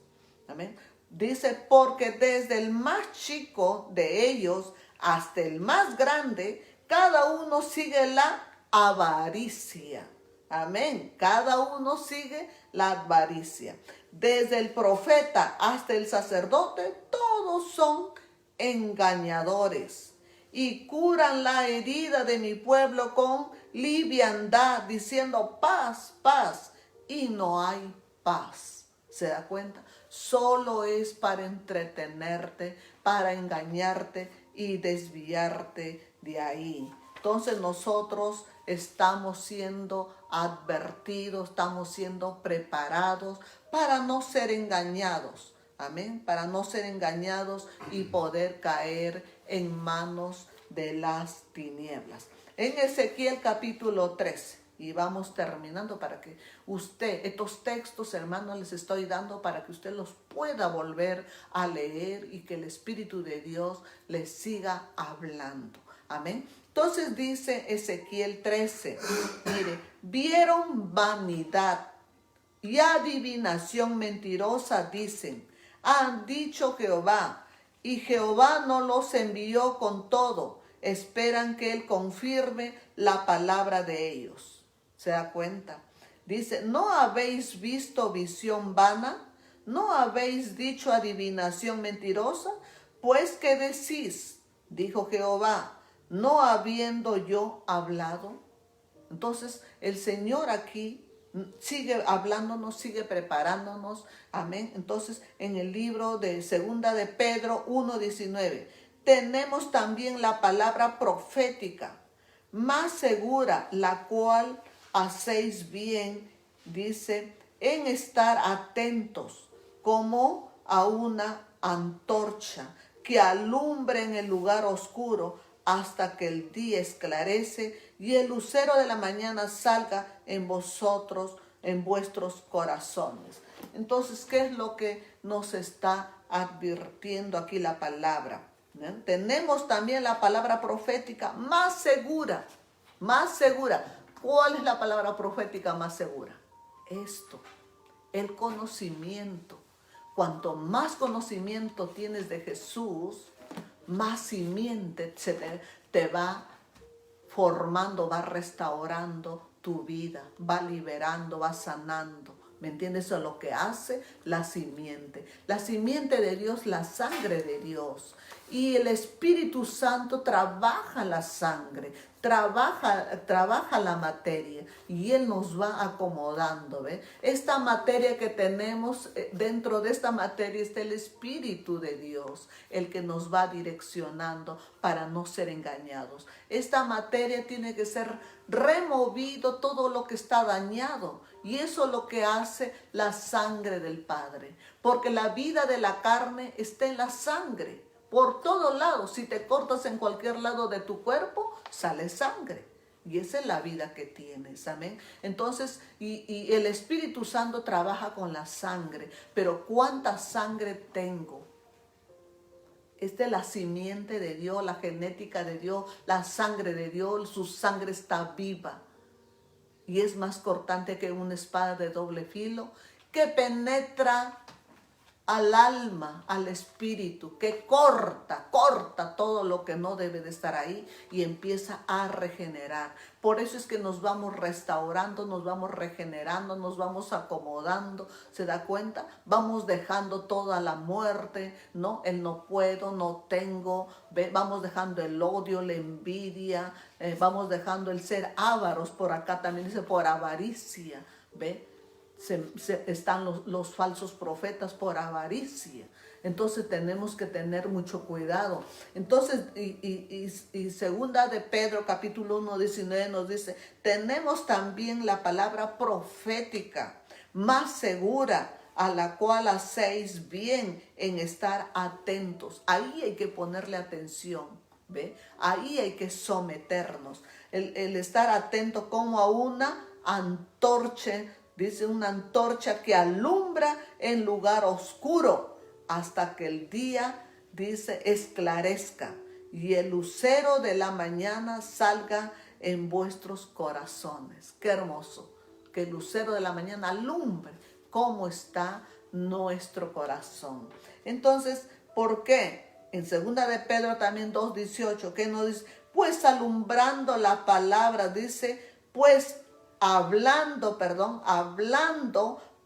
Amén. Dice, porque desde el más chico de ellos hasta el más grande, cada uno sigue la avaricia. Amén. Cada uno sigue la avaricia. Desde el profeta hasta el sacerdote, todos son engañadores. Y curan la herida de mi pueblo con liviandad, diciendo paz, paz. Y no hay paz. ¿Se da cuenta? Solo es para entretenerte, para engañarte y desviarte de ahí. Entonces nosotros estamos siendo advertidos, estamos siendo preparados para no ser engañados. Amén. Para no ser engañados y poder caer en manos de las tinieblas. En Ezequiel capítulo 13. Y vamos terminando para que usted, estos textos, hermanos, les estoy dando para que usted los pueda volver a leer y que el Espíritu de Dios les siga hablando. Amén. Entonces dice Ezequiel 13, mire, vieron vanidad y adivinación mentirosa, dicen, han dicho Jehová, y Jehová no los envió con todo, esperan que Él confirme la palabra de ellos. ¿Se da cuenta? Dice, ¿no habéis visto visión vana? ¿No habéis dicho adivinación mentirosa? Pues, ¿qué decís? Dijo Jehová, no habiendo yo hablado. Entonces, el Señor aquí sigue hablándonos, sigue preparándonos. Amén. Entonces, en el libro de Segunda de Pedro 1:19, tenemos también la palabra profética, más segura, la cual hacéis bien, dice, en estar atentos como a una antorcha que alumbra en el lugar oscuro hasta que el día esclarece y el lucero de la mañana salga en vosotros, en vuestros corazones. Entonces, ¿qué es lo que nos está advirtiendo aquí la palabra? Tenemos también la palabra profética más segura, más segura. ¿Cuál es la palabra profética más segura? Esto, el conocimiento. Cuanto más conocimiento tienes de Jesús, más simiente te va formando, va restaurando tu vida, va liberando, va sanando. ¿Me entiendes? Eso es lo que hace la simiente. La simiente de Dios, la sangre de Dios. Y el Espíritu Santo trabaja la sangre, trabaja la materia y Él nos va acomodando. ¿Ve? Esta materia que tenemos, dentro de esta materia está el Espíritu de Dios, el que nos va direccionando para no ser engañados. Esta materia tiene que ser removido todo lo que está dañado. Y eso es lo que hace la sangre del Padre. Porque la vida de la carne está en la sangre. Por todos lados, si te cortas en cualquier lado de tu cuerpo, sale sangre. Y esa es la vida que tienes, amén. Entonces, y el Espíritu Santo trabaja con la sangre. Pero ¿cuánta sangre tengo? Esta es la simiente de Dios, la genética de Dios, la sangre de Dios, su sangre está viva. Y es más cortante que una espada de doble filo, que penetra al alma, al espíritu, que corta todo lo que no debe de estar ahí y empieza a regenerar. Por eso es que nos vamos restaurando, nos vamos regenerando, nos vamos acomodando. ¿Se da cuenta? Vamos dejando toda la muerte, ¿no? El no puedo, no tengo. Vamos dejando el odio, la envidia. Vamos dejando el ser ávaros. Por acá también dice por avaricia. ¿Ve? Están los falsos profetas por avaricia. Entonces tenemos que tener mucho cuidado. Entonces, y segunda de Pedro capítulo 1:19 nos dice, tenemos también la palabra profética más segura, a la cual hacéis bien en estar atentos. Ahí hay que ponerle atención, ¿ve? Ahí hay que someternos. El estar atento como a una antorcha. Dice, una antorcha que alumbra en lugar oscuro hasta que el día, dice, esclarezca y el lucero de la mañana salga en vuestros corazones. Qué hermoso, que el lucero de la mañana alumbre cómo está nuestro corazón. Entonces, ¿por qué? En segunda de Pedro también 2:18, ¿qué nos dice? Pues alumbrando la palabra, dice, pues hablando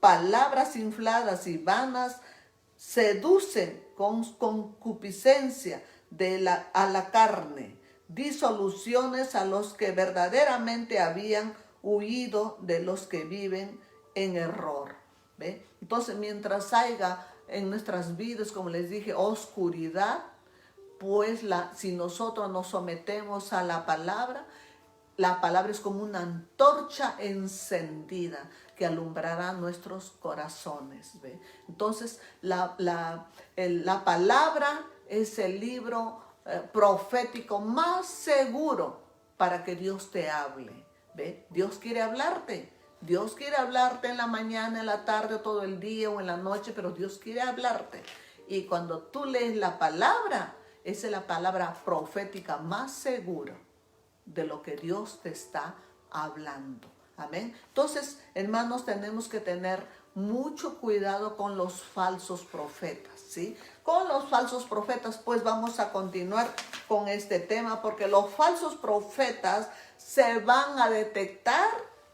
palabras infladas y vanas, seducen con concupiscencia a la carne, disoluciones a los que verdaderamente habían huido de los que viven en error. ¿Ve? Entonces, mientras haya en nuestras vidas, como les dije, oscuridad, pues si nosotros nos sometemos a la palabra es como una antorcha encendida que alumbrará nuestros corazones. ¿Ve? Entonces, la palabra es el libro profético más seguro para que Dios te hable. ¿Ve? Dios quiere hablarte. Dios quiere hablarte en la mañana, en la tarde, todo el día o en la noche, pero Dios quiere hablarte. Y cuando tú lees la palabra, esa es la palabra profética más segura de lo que Dios te está hablando. Amén. Entonces, hermanos, tenemos que tener mucho cuidado con los falsos profetas, ¿sí? Con los falsos profetas, pues vamos a continuar con este tema, porque los falsos profetas se van a detectar,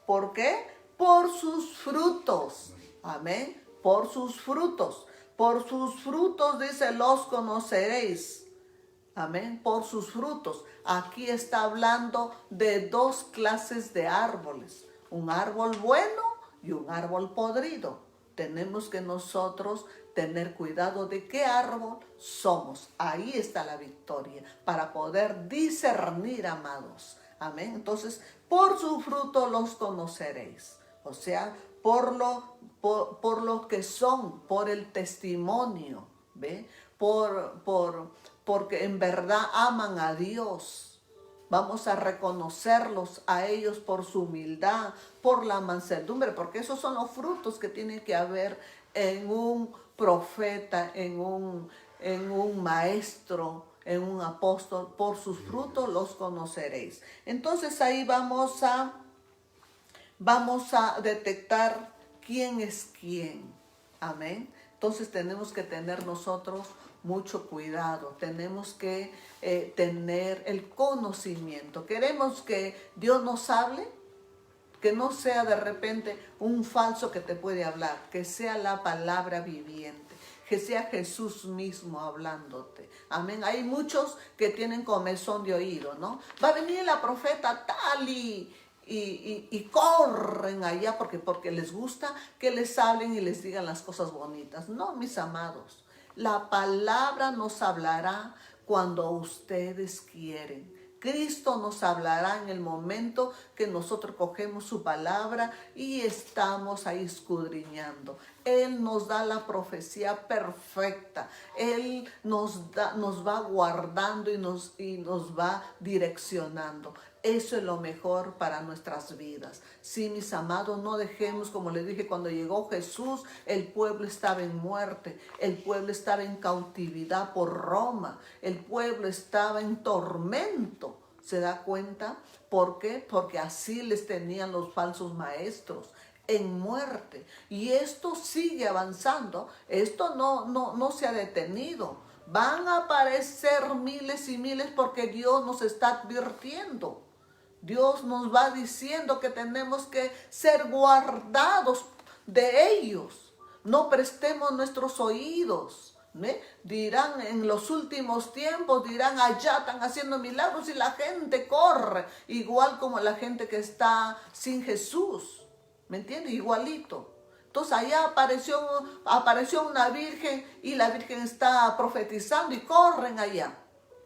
¿por qué? Por sus frutos. Amén. Por sus frutos. Por sus frutos, dice, los conoceréis. Amén. Por sus frutos. Aquí está hablando de dos clases de árboles. Un árbol bueno y un árbol podrido. Tenemos que nosotros tener cuidado de qué árbol somos. Ahí está la victoria. Para poder discernir, amados. Amén. Entonces, por su fruto los conoceréis. O sea, por lo que son, por el testimonio. ¿Ve? Porque en verdad aman a Dios. Vamos a reconocerlos a ellos por su humildad, por la mansedumbre, porque esos son los frutos que tiene que haber en un profeta, en un maestro, en un apóstol. Por sus frutos los conoceréis. Entonces ahí vamos a detectar quién es quién. Amén. Entonces tenemos que tener nosotros mucho cuidado. Tenemos que tener el conocimiento. Queremos que Dios nos hable, que no sea de repente un falso que te puede hablar, que sea la palabra viviente, que sea Jesús mismo hablándote. Amén. Hay muchos que tienen comezón de oído, ¿no? Va a venir la profeta tal y corren allá porque les gusta que les hablen y les digan las cosas bonitas. No, mis amados, la palabra nos hablará cuando ustedes quieren. Cristo nos hablará en el momento que nosotros cogemos su palabra y estamos ahí escudriñando. Él nos da la profecía perfecta. Él nos va guardando y nos va direccionando. Eso es lo mejor para nuestras vidas. Sí, mis amados, no dejemos, como les dije, cuando llegó Jesús, el pueblo estaba en muerte, el pueblo estaba en cautividad por Roma, el pueblo estaba en tormento. ¿Se da cuenta? ¿Por qué? Porque así les tenían los falsos maestros, en muerte. Y esto sigue avanzando, esto no se ha detenido. Van a aparecer miles y miles porque Dios nos está advirtiendo. Dios nos va diciendo que tenemos que ser guardados de ellos. No prestemos nuestros oídos. ¿Ve? Dirán en los últimos tiempos, dirán, allá están haciendo milagros y la gente corre, igual como la gente que está sin Jesús. ¿Me entiendes? Igualito. Entonces allá apareció una virgen y la virgen está profetizando y corren allá.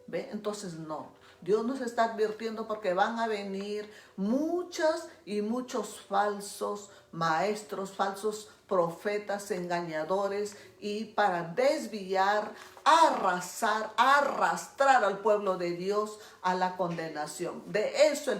¿Ve? Entonces no. Dios nos está advirtiendo porque van a venir muchas y muchos falsos maestros, falsos profetas, engañadores, y para desviar, arrastrar al pueblo de Dios a la condenación. De eso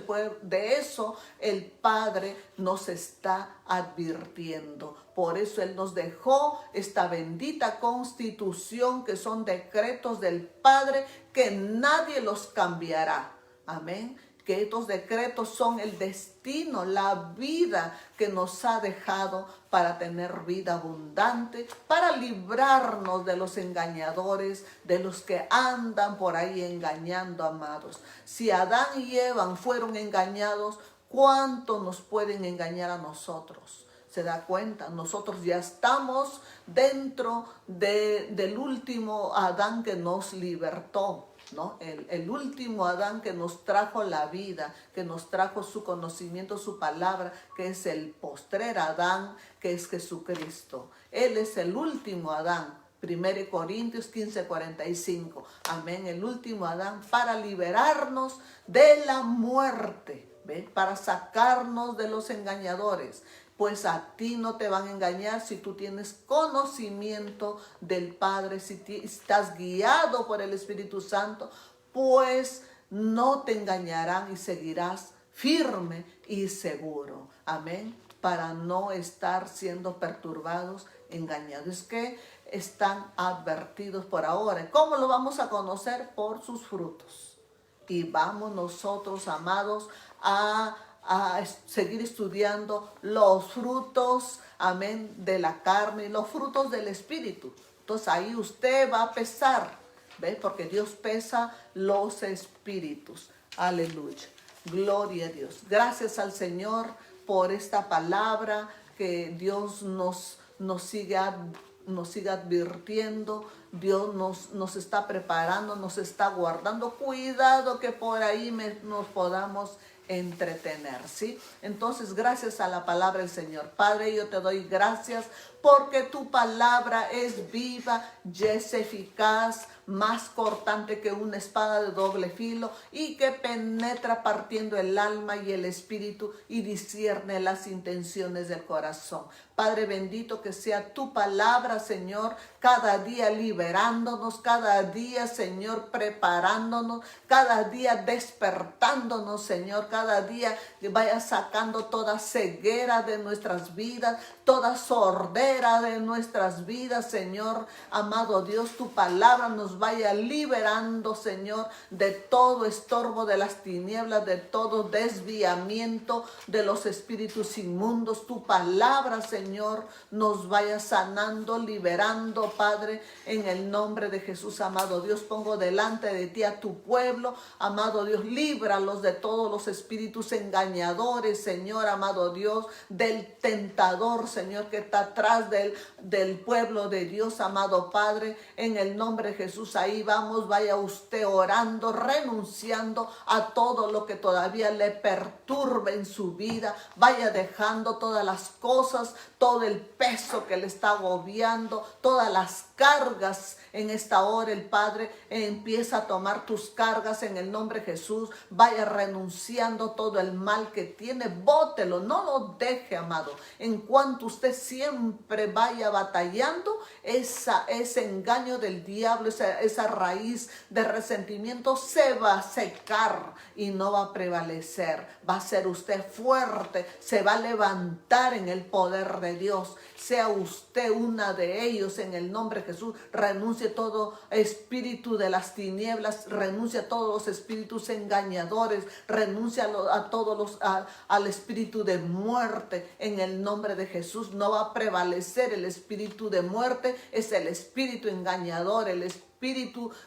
el Padre nos está advirtiendo. Por eso Él nos dejó esta bendita constitución, que son decretos del Padre, que nadie los cambiará. Amén. Que estos decretos son el destino, la vida que nos ha dejado para tener vida abundante, para librarnos de los engañadores, de los que andan por ahí engañando, amados. Si Adán y Eva fueron engañados, ¿cuánto nos pueden engañar a nosotros? ¿Se da cuenta? Nosotros ya estamos dentro del último Adán que nos libertó, ¿no? El último Adán que nos trajo la vida, que nos trajo su conocimiento, su palabra, que es el postrer Adán, que es Jesucristo. Él es el último Adán. 1 Corintios 15:45. Amén. El último Adán, para liberarnos de la muerte, ¿ve? Para sacarnos de los engañadores. Pues a ti no te van a engañar si tú tienes conocimiento del Padre, si estás guiado por el Espíritu Santo, pues no te engañarán y seguirás firme y seguro. Amén. Para no estar siendo perturbados, engañados. Es que están advertidos por ahora. ¿Cómo lo vamos a conocer? Por sus frutos. Y vamos nosotros, amados, a seguir estudiando los frutos, amén, de la carne y los frutos del Espíritu. Entonces ahí usted va a pesar, ¿ve? Porque Dios pesa los espíritus. Aleluya. Gloria a Dios. Gracias al Señor por esta palabra que Dios nos sigue advirtiendo. Dios nos está preparando, nos está guardando. Cuidado que por ahí nos podamos entretener, ¿sí? Entonces, gracias a la palabra del Señor. Padre, yo te doy gracias porque tu palabra es viva y es eficaz, más cortante que una espada de doble filo y que penetra partiendo el alma y el espíritu y discierne las intenciones del corazón. Padre bendito, que sea tu palabra, Señor, cada día liberándonos, cada día, Señor, preparándonos, cada día despertándonos, Señor, cada día que vaya sacando toda ceguera de nuestras vidas, toda sordera de nuestras vidas, Señor. Amado Dios, tu palabra nos vaya liberando, Señor, de todo estorbo de las tinieblas, de todo desviamiento de los espíritus inmundos. Tu palabra, Señor, nos vaya sanando, liberando, Padre, en el nombre de Jesús. Amado Dios, pongo delante de ti a tu pueblo. Amado Dios, líbralos de todos los espíritus engañadores, Señor, amado Dios, del tentador, Señor, que está atrás del pueblo de Dios, amado Padre, en el nombre de Jesús. Ahí vamos, vaya usted orando, renunciando a todo lo que todavía le perturbe en su vida. Vaya dejando todas las cosas, todo el peso que le está agobiando, todas las cargas. En esta hora el Padre empieza a tomar tus cargas en el nombre de Jesús. Vaya renunciando todo el mal que tiene, bótelo, no lo deje, amado. En cuanto usted siempre vaya batallando, ese engaño del diablo, esa raíz de resentimiento se va a secar y no va a prevalecer. Va a ser usted fuerte, se va a levantar en el poder de Dios. Sea usted una de ellos en el nombre de Jesús. Renuncie todo espíritu de las tinieblas, renuncie a todos los espíritus engañadores, renuncie al espíritu de muerte en el nombre de Jesús. No va a prevalecer el espíritu de muerte, es el espíritu engañador, el espíritu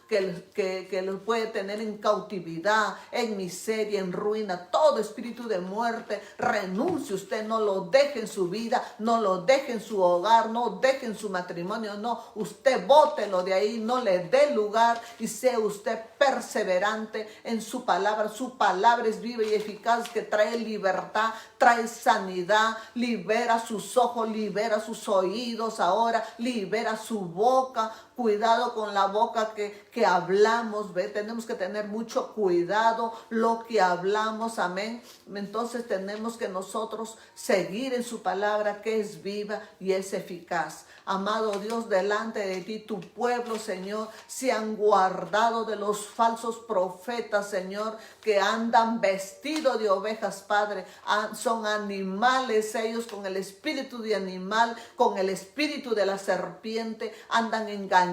que los puede tener en cautividad, en miseria, en ruina. Todo espíritu de muerte, renuncie usted, no lo deje en su vida, no lo deje en su hogar, no deje en su matrimonio, no, usted bótelo de ahí, no le dé lugar y sea usted perseverante en su palabra. Su palabra es viva y eficaz, que trae libertad, trae sanidad, libera sus ojos, libera sus oídos ahora, libera su boca. Cuidado con la boca que hablamos, ¿ve? Tenemos que tener mucho cuidado lo que hablamos, amén. Entonces tenemos que nosotros seguir en su palabra, que es viva y es eficaz. Amado Dios, delante de ti, tu pueblo, Señor, se han guardado de los falsos profetas, Señor, que andan vestidos de ovejas, Padre. Son animales ellos, con el espíritu de animal, con el espíritu de la serpiente, andan engañando.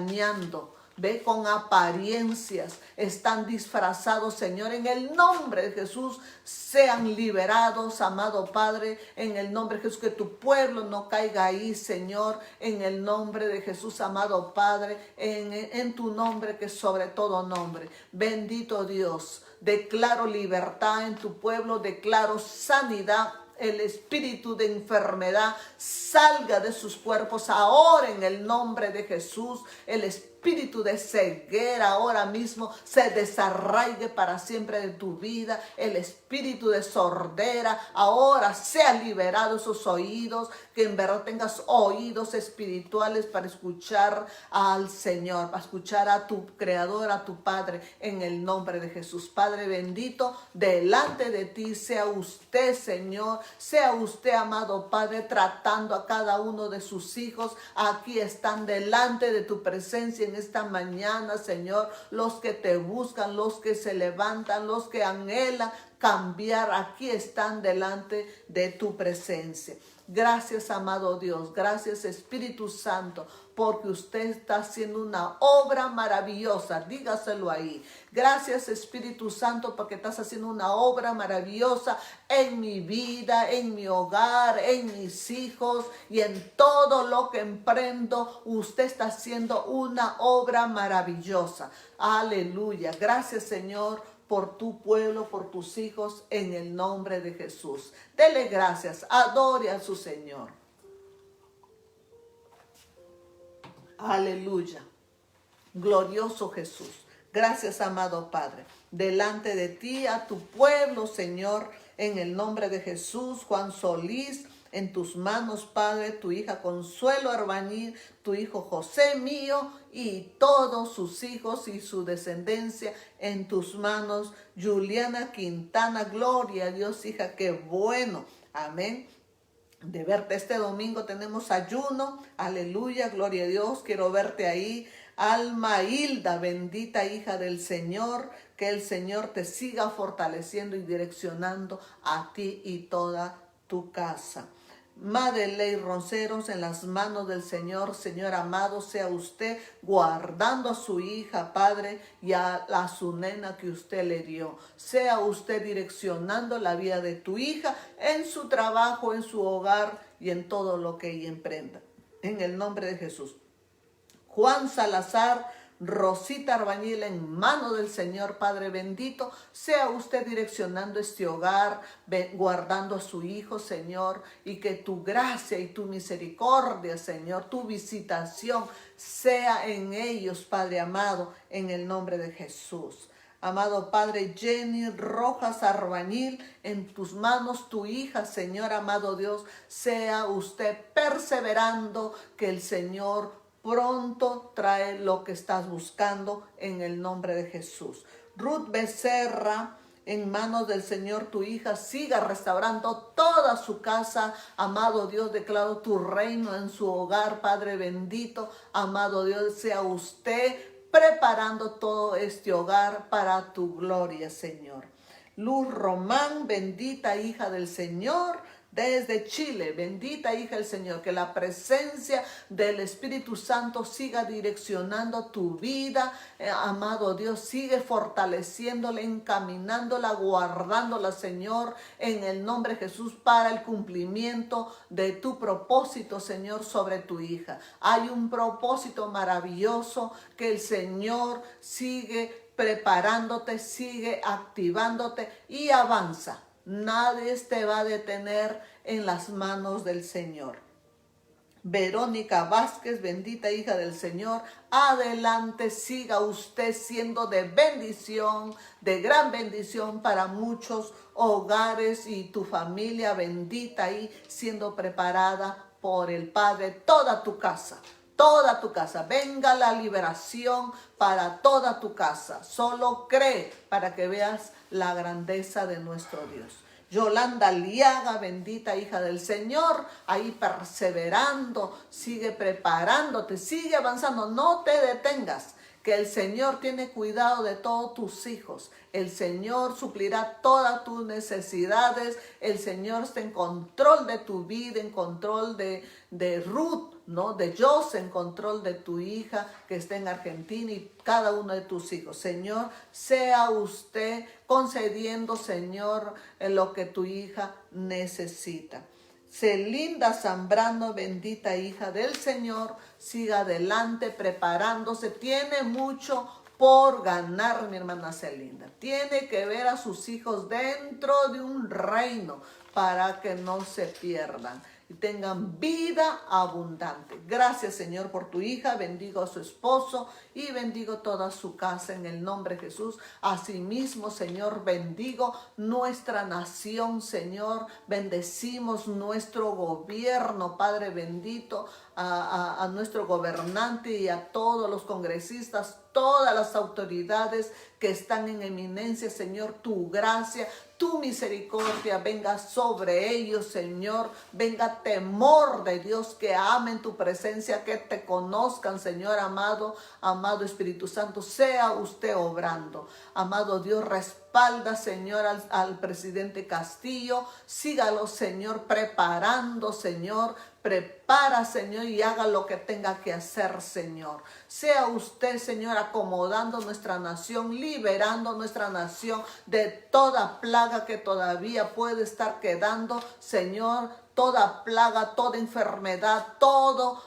Ve, con apariencias, están disfrazados, Señor, en el nombre de Jesús, sean liberados, amado Padre, en el nombre de Jesús, que tu pueblo no caiga ahí, Señor, en el nombre de Jesús, amado Padre, en tu nombre, que es sobre todo nombre. Bendito Dios, declaro libertad en tu pueblo, declaro sanidad. El espíritu de enfermedad salga de sus cuerpos ahora en el nombre de Jesús. El espíritu de ceguera ahora mismo se desarraigue para siempre de tu vida. El espíritu de sordera ahora sea liberado, esos oídos, que en verdad tengas oídos espirituales para escuchar al Señor, para escuchar a tu Creador, a tu Padre, en el nombre de Jesús. Padre bendito, delante de ti sea usted, Señor, sea usted, amado Padre, tratando a cada uno de sus hijos. Aquí están delante de tu presencia en esta mañana, Señor, los que te buscan, los que se levantan, los que anhelan cambiar, aquí están delante de tu presencia. Gracias, amado Dios, gracias, Espíritu Santo, porque usted está haciendo una obra maravillosa, dígaselo ahí. Gracias, Espíritu Santo, porque estás haciendo una obra maravillosa en mi vida, en mi hogar, en mis hijos y en todo lo que emprendo. Usted está haciendo una obra maravillosa. Aleluya. Gracias, Señor, por tu pueblo, por tus hijos, en el nombre de Jesús. Dele gracias, adore a su Señor. Aleluya. Glorioso Jesús. Gracias, amado Padre. Delante de ti, a tu pueblo, Señor, en el nombre de Jesús, Juan Solís, en tus manos, Padre, tu hija Consuelo Arbañil, tu hijo José mío y todos sus hijos y su descendencia en tus manos. Juliana Quintana, gloria a Dios, hija, qué bueno. Amén. De verte este domingo tenemos ayuno. Aleluya, gloria a Dios. Quiero verte ahí. Alma Hilda, bendita hija del Señor, que el Señor te siga fortaleciendo y direccionando a ti y toda tu casa. Madeleine Ronceros, en las manos del Señor. Señor amado, sea usted guardando a su hija, Padre, y a su nena que usted le dio. Sea usted direccionando la vida de tu hija en su trabajo, en su hogar y en todo lo que ella emprenda. En el nombre de Jesús. Juan Salazar, Rosita Arbañil, en mano del Señor, Padre bendito, sea usted direccionando este hogar, guardando a su hijo, Señor, y que tu gracia y tu misericordia, Señor, tu visitación sea en ellos, Padre amado, en el nombre de Jesús. Amado Padre, Jenny Rojas Arbañil, en tus manos tu hija, Señor amado Dios, sea usted perseverando, que el Señor pronto trae lo que estás buscando en el nombre de Jesús. Ruth Becerra, en manos del Señor tu hija, siga restaurando toda su casa. Amado Dios, declaro tu reino en su hogar, Padre bendito. Amado Dios, sea usted preparando todo este hogar para tu gloria, Señor. Luz Román, bendita hija del Señor, desde Chile, bendita hija del Señor, que la presencia del Espíritu Santo siga direccionando tu vida, amado Dios, sigue fortaleciéndola, encaminándola, guardándola, Señor, en el nombre de Jesús, para el cumplimiento de tu propósito, Señor, sobre tu hija. Hay un propósito maravilloso que el Señor sigue preparándote, sigue activándote y avanza. Nadie te va a detener en las manos del Señor. Verónica Vázquez, bendita hija del Señor, adelante, siga usted siendo de bendición, de gran bendición para muchos hogares y tu familia bendita ahí siendo preparada por el Padre, toda tu casa. Toda tu casa, venga la liberación para toda tu casa. Solo cree para que veas la grandeza de nuestro Dios. Yolanda Liaga, bendita hija del Señor, ahí perseverando, sigue preparándote, sigue avanzando, no te detengas. Que el Señor tiene cuidado de todos tus hijos. El Señor suplirá todas tus necesidades. El Señor está en control de tu vida, en control de Ruth, ¿no? De Jose, en control de tu hija que está en Argentina y cada uno de tus hijos. Señor, sea usted concediendo, Señor, en lo que tu hija necesita. Celinda Zambrano, bendita hija del Señor, siga adelante preparándose. Tiene mucho por ganar, mi hermana Celinda. Tiene que ver a sus hijos dentro de un reino para que no se pierdan y tengan vida abundante. Gracias, Señor, por tu hija. Bendigo a su esposo y bendigo toda su casa en el nombre de Jesús. Asimismo, Señor, bendigo nuestra nación, Señor. Bendecimos nuestro gobierno, Padre bendito, a nuestro gobernante y a todos los congresistas, todas las autoridades que están en eminencia, Señor, tu gracia, tu misericordia venga sobre ellos, Señor. Venga temor de Dios, que amen tu presencia, que te conozcan, Señor amado. Amado Espíritu Santo, sea usted obrando. Amado Dios, respalda, Señor, al presidente Castillo. Sígalo, Señor, preparando, Señor. Prepara, Señor, y haga lo que tenga que hacer, Señor. Sea usted, Señor, acomodando nuestra nación, liberando nuestra nación de toda plaga que todavía puede estar quedando, Señor. Toda plaga, toda enfermedad, todo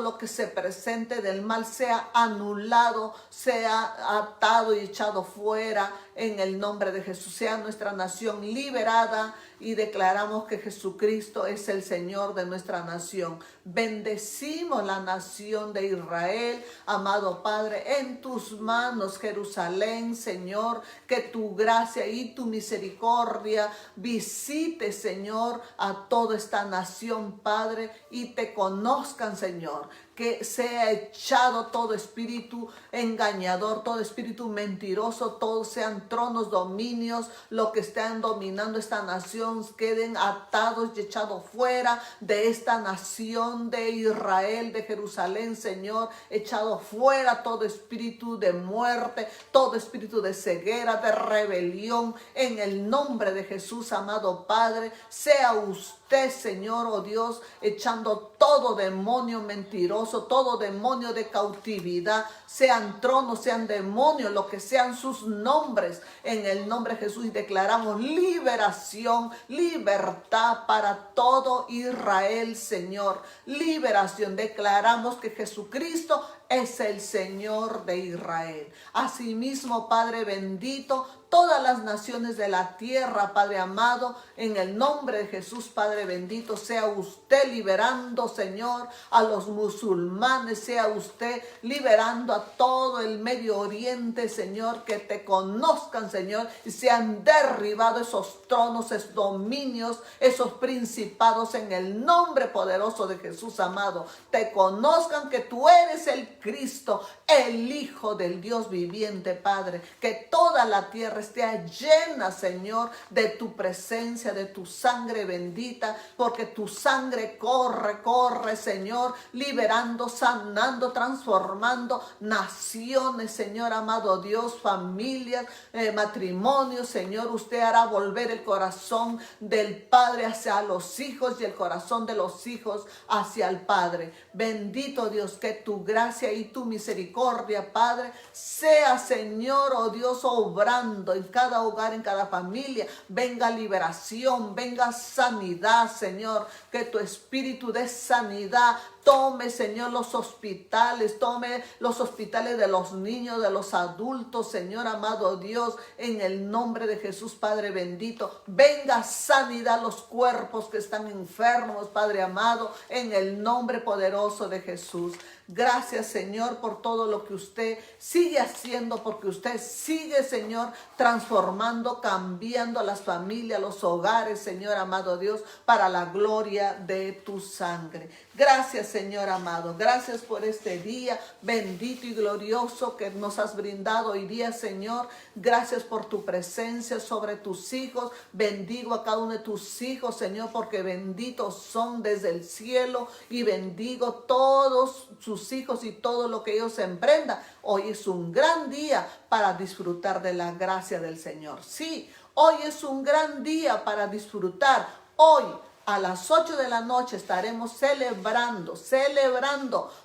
lo que se presente del mal sea anulado, sea atado y echado fuera en el nombre de Jesús. Sea nuestra nación liberada y declaramos que Jesucristo es el Señor de nuestra nación. Bendecimos la nación de Israel, amado Padre, en tus manos, Jerusalén, Señor, que tu gracia y tu misericordia visite, Señor, a toda esta nación, Padre, y te conozcan, Señor. Que sea echado todo espíritu engañador, todo espíritu mentiroso, todos sean tronos, dominios, lo que estén dominando esta nación, queden atados y echados fuera de esta nación de Israel, de Jerusalén, Señor. Echado fuera todo espíritu de muerte, todo espíritu de ceguera, de rebelión, en el nombre de Jesús, amado Padre. Sea usted, Señor, oh Dios, echando todo demonio mentiroso, todo demonio de cautividad, sean tronos, sean demonios, lo que sean sus nombres, en el nombre de Jesús. Y declaramos liberación, libertad para todo Israel, Señor. Liberación. Declaramos que Jesucristo es el Señor de Israel. Asimismo, Padre bendito, todas las naciones de la tierra, Padre amado, en el nombre de Jesús, Padre bendito, sea usted liberando, Señor, a los musulmanes, sea usted liberando a todo el Medio Oriente, Señor, que te conozcan, Señor, y sean derribados esos tronos, esos dominios, esos principados, en el nombre poderoso de Jesús, amado. Te conozcan que tú eres el Cristo, el Hijo del Dios viviente, Padre. Que toda la tierra esté llena, Señor, de tu presencia, de tu sangre bendita, porque tu sangre corre, Señor, liberando, sanando, transformando naciones, Señor amado Dios, familias, matrimonios, Señor. Usted hará volver el corazón del Padre hacia los hijos y el corazón de los hijos hacia el Padre. Bendito Dios, que tu gracia y tu misericordia, Padre, sea, Señor, oh Dios, obrando en cada hogar, en cada familia. Venga liberación, venga sanidad, Señor. Que tu espíritu de sanidad tome, Señor, los hospitales, tome los hospitales de los niños, de los adultos, Señor amado Dios, en el nombre de Jesús, Padre bendito. Venga sanidad a los cuerpos que están enfermos, Padre amado, en el nombre poderoso de Jesús. Gracias, Señor, por todo lo que usted sigue haciendo, porque usted sigue, Señor, transformando, cambiando las familias, los hogares, Señor amado Dios, para la gloria de tu sangre. Gracias, Señor amado. Gracias por este día bendito y glorioso que nos has brindado hoy día, Señor. Gracias por tu presencia sobre tus hijos. Bendigo a cada uno de tus hijos, Señor, porque benditos son desde el cielo, y bendigo todos sus hijos y todo lo que ellos emprendan. Hoy es un gran día para disfrutar de la gracia del Señor. Sí, hoy es un gran día para disfrutar. Hoy a las 8 de la noche estaremos celebrando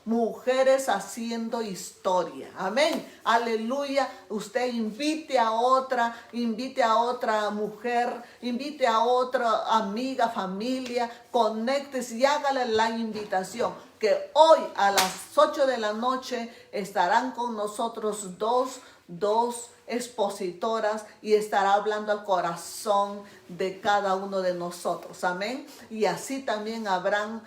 mujeres haciendo historia. Amén. Aleluya. Usted invite a otra mujer, invite a otra amiga, familia, conéctese y hágale la invitación. Que hoy a las 8 de la noche estarán con nosotros dos expositoras, y estará hablando al corazón de cada uno de nosotros. Amén. Y así también habrán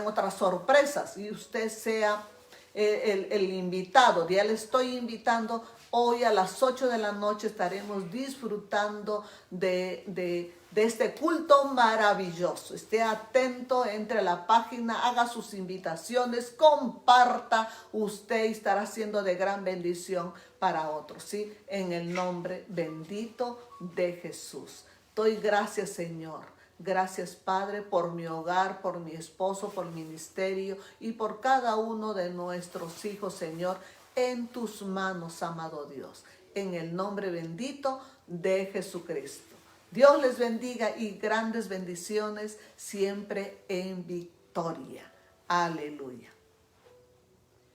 otras sorpresas, y usted sea el invitado. Ya le estoy invitando. Hoy a las 8 de la noche estaremos disfrutando de este culto maravilloso. Esté atento, entre a la página, haga sus invitaciones, comparta. Usted estará siendo de gran bendición para otros, ¿sí? En el nombre bendito de Jesús. Doy gracias, Señor. Gracias, Padre, por mi hogar, por mi esposo, por mi ministerio y por cada uno de nuestros hijos, Señor, en tus manos, amado Dios, en el nombre bendito de Jesucristo. Dios les bendiga y grandes bendiciones siempre en victoria. Aleluya.